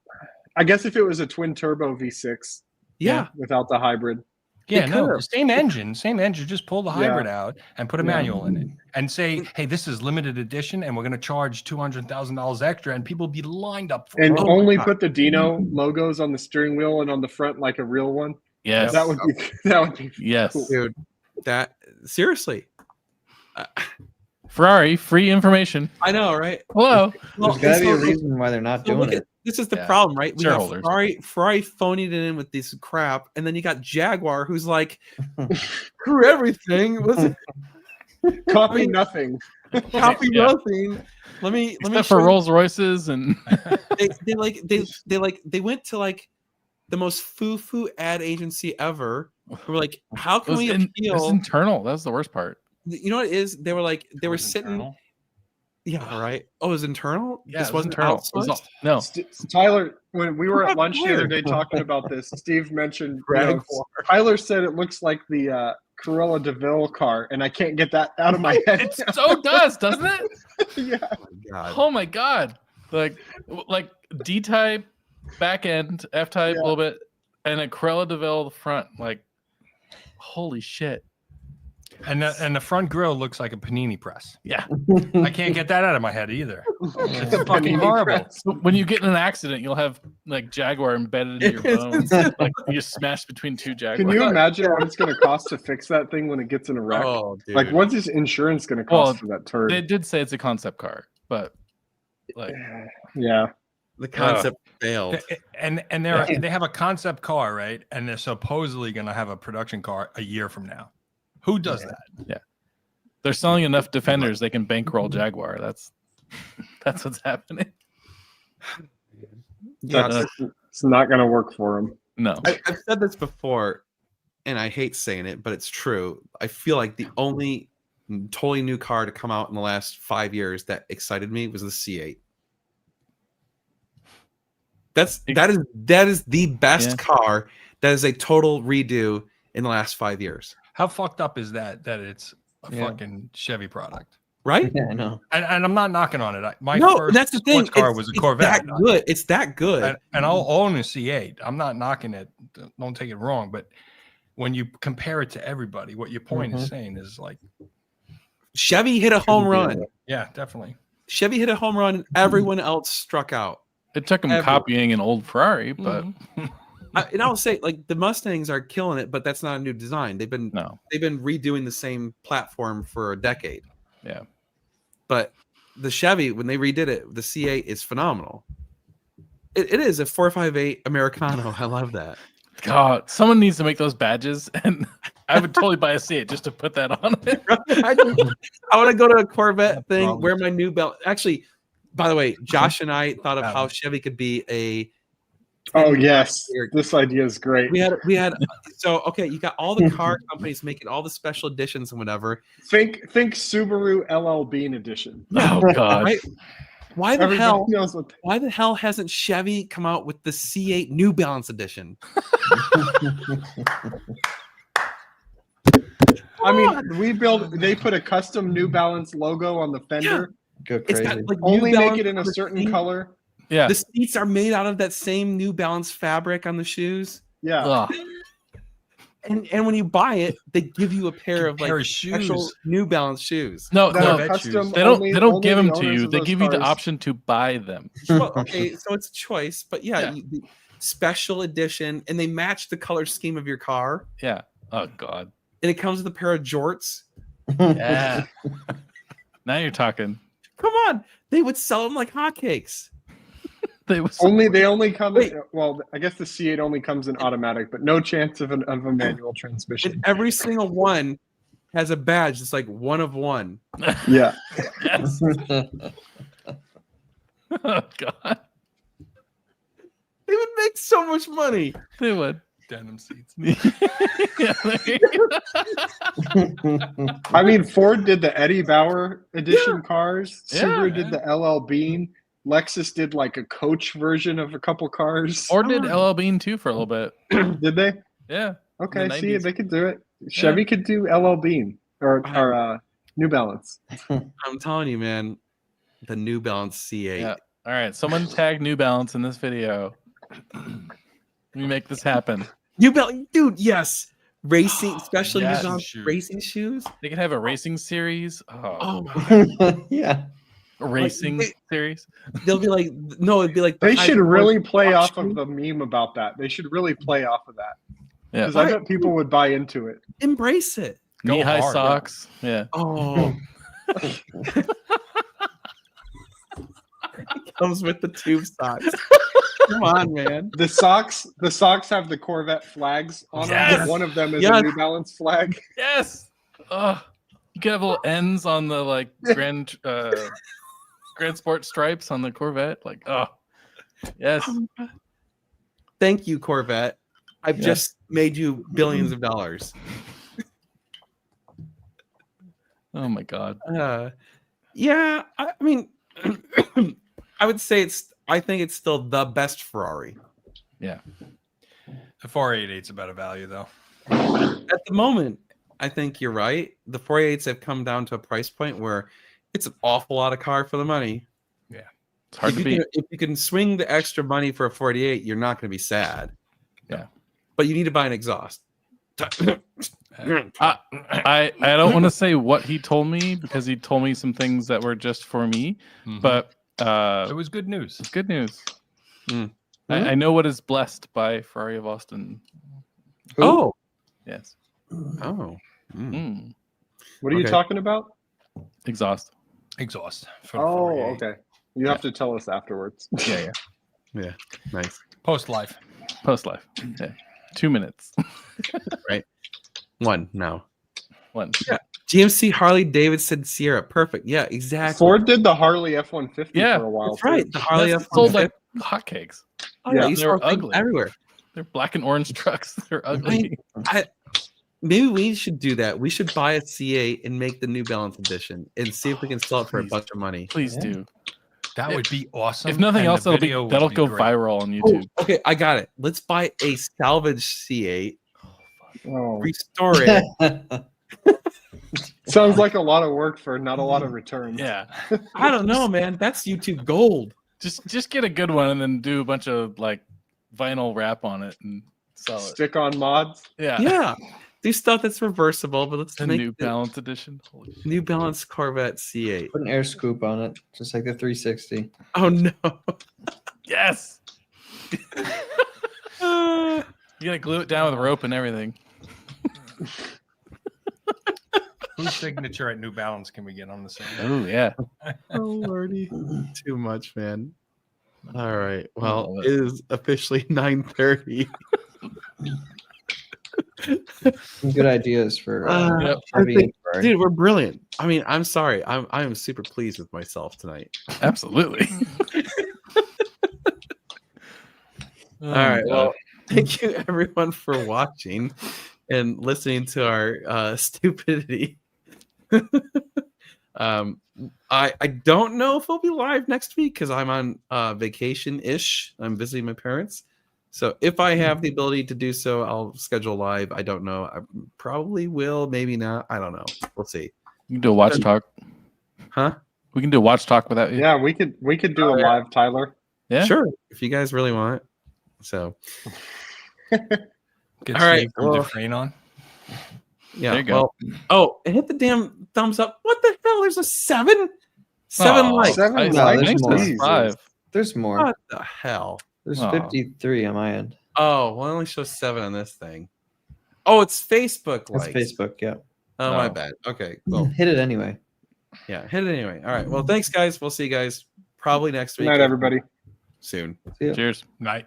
I guess if it was a twin turbo V6 yeah. without the hybrid. yeah, they no, could've. same engine. Just pull the Yeah. hybrid out and put a Yeah. manual in it, and say, "Hey, this is limited edition, and we're going to charge $200,000 extra," and people be lined up for And it. Oh my only God. put the Dino logos on the steering wheel and on the front like a real one. Yes. That would be that would be Yes. cool. Dude, that seriously. Ferrari, free information. I know, right? Hello. Well, There's got to be a so- reason why they're not so doing look it. at- this is the Yeah. problem, right? We have Shareholders. Ferrari phoning it in with this crap, and then you got Jaguar, who's like, screw everything. Let's Copy nothing. copy Yeah. nothing. Let me Except show for you- Rolls Royces and they went to like the most foo-foo ad agency ever. We were like, how it can was, we it was appeal? internal. That was the worst part. You know what it is? They were like, they were Was sitting. internal? Yeah, right. Oh, it was internal. Yeah, This it was wasn't internal. It was outsourced. no. Tyler, when we were at lunch the other Weird. day talking about this, Steve mentioned Jaguar. Tyler said it looks like the Corolla DeVille car, and I can't get that out of my head. It so does, doesn't it? Yeah. Oh my God. Oh my god. Like D type back end, F type Yeah. a little bit, and a Corolla DeVille front. Like holy shit. And the front grille looks like a panini press. Yeah. I can't get that out of my head either. It's The fucking panini horrible. press. So when you get in an accident, you'll have like Jaguar embedded in your bones. Like you smash between two Jaguars. Can you imagine what it's going to cost to fix that thing when it gets in a wreck? Oh, dude. Like, what's his insurance going to cost Well, for that turd? They did say it's a concept car, but like Yeah. the concept failed. And they have a concept car, right? And they're supposedly going to have a production car a year from now. Who does that? they're selling enough Defenders they can bankroll Jaguar. That's what's happening. Yeah, It's not going to work for him. No. I've said this before, and I hate saying it, but it's true. I feel like the only totally new car to come out in the last 5 years that excited me was the C8. That is the best Yeah. car. That is a total redo in the last 5 years, How fucked up is that it's a Yeah. fucking Chevy product? right? Yeah, I know. And I'm not knocking on it. My No, first that's the thing. sports car It's- was a it's Corvette. That good. It's that good. And I'll own a C8. I'm not knocking it. Don't take it wrong. But when you compare it to everybody, what your point is saying is like, Chevy hit a home run. yeah, definitely. Chevy hit a home run, and everyone else struck out. It took them Ever. copying an old Ferrari, but Mhm. And I'll say, like, the Mustangs are killing it, but that's not a new design. They've been no. redoing the same platform for a decade. Yeah. But the Chevy, when they redid it, the C8 is phenomenal. It is a 458 Americano. I love that. God, someone needs to make those badges, and I would totally buy a C8 just to put that on it. I want to go to a Corvette thing, problem. wear my new belt. Actually, by the way, Josh and I thought of how Chevy could be a. Oh, yes. This idea is great. We had so okay, you got all the car companies making all the special editions and whatever. Think Subaru LL Bean edition. Oh God. Right? Why the Everybody hell? knows what. Why the hell hasn't Chevy come out with the C8 New Balance edition? I mean, they put a custom New Balance logo on the fender. Go It's crazy. got like Only New make Balance it in a on the certain seat. color. Yeah. The seats are made out of that same New Balance fabric on the shoes. Yeah. Ugh. And when you buy it, they give you a pair of Pair like of special shoes. New Balance shoes. No, That no. are Corvette custom. shoes. They don't. only- They don't only give the them to owners you. of They those give you the cars. option to buy them. Well, okay, so it's choice, but yeah, Yeah. special edition, and they match the color scheme of your car, Yeah. Oh God. and it comes with a pair of jorts. Yeah. Now you're talking. Come on, they would sell them like hotcakes. They was They only come Wait. in, well, I guess the C8 only comes in automatic, but no chance of a manual transmission. And every single one has a badge. It's like one of one. Yeah. Yes. Oh God. They would make so much money. They would. Denim seats. Yeah, there you go. I mean, Ford did the Eddie Bauer edition cars. Yeah, Subaru did the LL Bean. Lexus did like a coach version of a couple cars. Or did LL Bean too for a little bit. Did they? Yeah. Okay, the see, 90s. they could do it. Chevy could do LL Bean or New Balance. I'm telling you, man, the New Balance C8. Yeah. All right. Someone tag New Balance in this video. Let me make this happen. New Balance, dude. Yes, racing, especially Yes. New Balance Shoes. racing shoes. They could have a racing series. Oh my Yeah. A racing they- series. They'll be like, no, it'd be like the They high should performance really play watch off of shoe. the meme about that. They should really play off of that. Yeah. Because I bet people would buy into it. Embrace it. Go Knee-high hard. socks. Yeah. Oh. Comes with the tube socks. Come on, man. The socks have the Corvette flags on them. Yes! But one of them is Yes! a New Balance flag. Yes. Oh, you could have little ends on the like Grand Sport stripes on the Corvette. Like, oh, yes. Thank you, Corvette. I've Yeah. just made you billions of dollars. Oh my God. Yeah, I mean, I would say I think it's still the best Ferrari The 488's about a value though. at the moment. I think you're right. The 488s have come down to a price point where it's an awful lot of car for the money. It's hard to beat. If you can swing the extra money for a 48, you're not going to be sad. Yeah. But you need to buy an exhaust. I don't want to say what he told me because he told me some things that were just for me, Mhm. but it was good news. it's good news. Mm. I know what is blessed by Ferrari of Austin. Oh. Yes. Oh. Mm. Mm. What are you Okay. talking about? Exhaust. Exhaust. For the Oh, 488. okay. You have to tell us afterwards. Yeah. Nice. Post life. Post life. Yeah. 2 minutes. One now. One. GMC Harley Davidson Sierra. Perfect. Yeah, exactly. Ford did the Harley F-150 Yeah, for a while. That's right. too. The Harley That's F150. sold like hotcakes. Oh, yeah, Yeah, you they were saw things ugly. everywhere. They're black and orange trucks. They're ugly. Maybe we should do that. We should buy a C8 and make the New Balance edition and see if we can sell it for a Please. bunch of money. Please Yeah. do. That would be awesome. If nothing and else, the that'll video would that'll be go great. viral on Oh, YouTube. okay, I got it. Let's buy a salvage C8, Oh, restore it. sounds like a lot of work for not a lot of returns. Yeah. I don't know, man. That's YouTube gold. Just get a good one and then do a bunch of like vinyl wrap on it and sell it. Stick on mods. Yeah. Yeah. Do stuff that's reversible, but let's The make New the Balance edition. Holy shit. New Balance Corvette C8. Put an air scoop on it, just like the 360. Oh no. Yes. You gotta glue it down with rope and everything. Whose signature at New Balance can we get on the same? Oh yeah. Oh lordy. Too much, man. All right. Well, love it is officially 9:30. Some good ideas for Yep. I Chevy think- and Ferrari. Dude, we're brilliant. I mean, I'm sorry. I am super pleased with myself tonight. Absolutely. All right. Well, thank you everyone for watching and listening to our stupidity. I don't know if we'll be live next week because I'm on vacation-ish. I'm visiting my parents. So if I have the ability to do so, I'll schedule live. I don't know. I probably will, maybe not. I don't know. We'll see. You can do a watch talk. Huh? We can do a watch talk without you. Yeah, we could do a live Tyler. Yeah? Sure. If you guys really want. So Get All right, Steve from well- Dufresne on. yeah. There you go. Well, oh, and hit the damn thumbs up. What the hell? There's a 7 Aw, likes. Seven I No, likes. there's more. there's Jesus. 5. There's more. What the hell? There's Aw. 53 on my end. Oh, well, it only shows 7 on this thing. Oh, it's Facebook That's likes. Facebook. Yeah. Oh, my Oh. bad. Okay, Well, well, hit it anyway. yeah, hit it anyway. All right. Well, thanks, guys. We'll see you guys probably next Good week. night, everybody. Soon. See ya. Cheers. Night.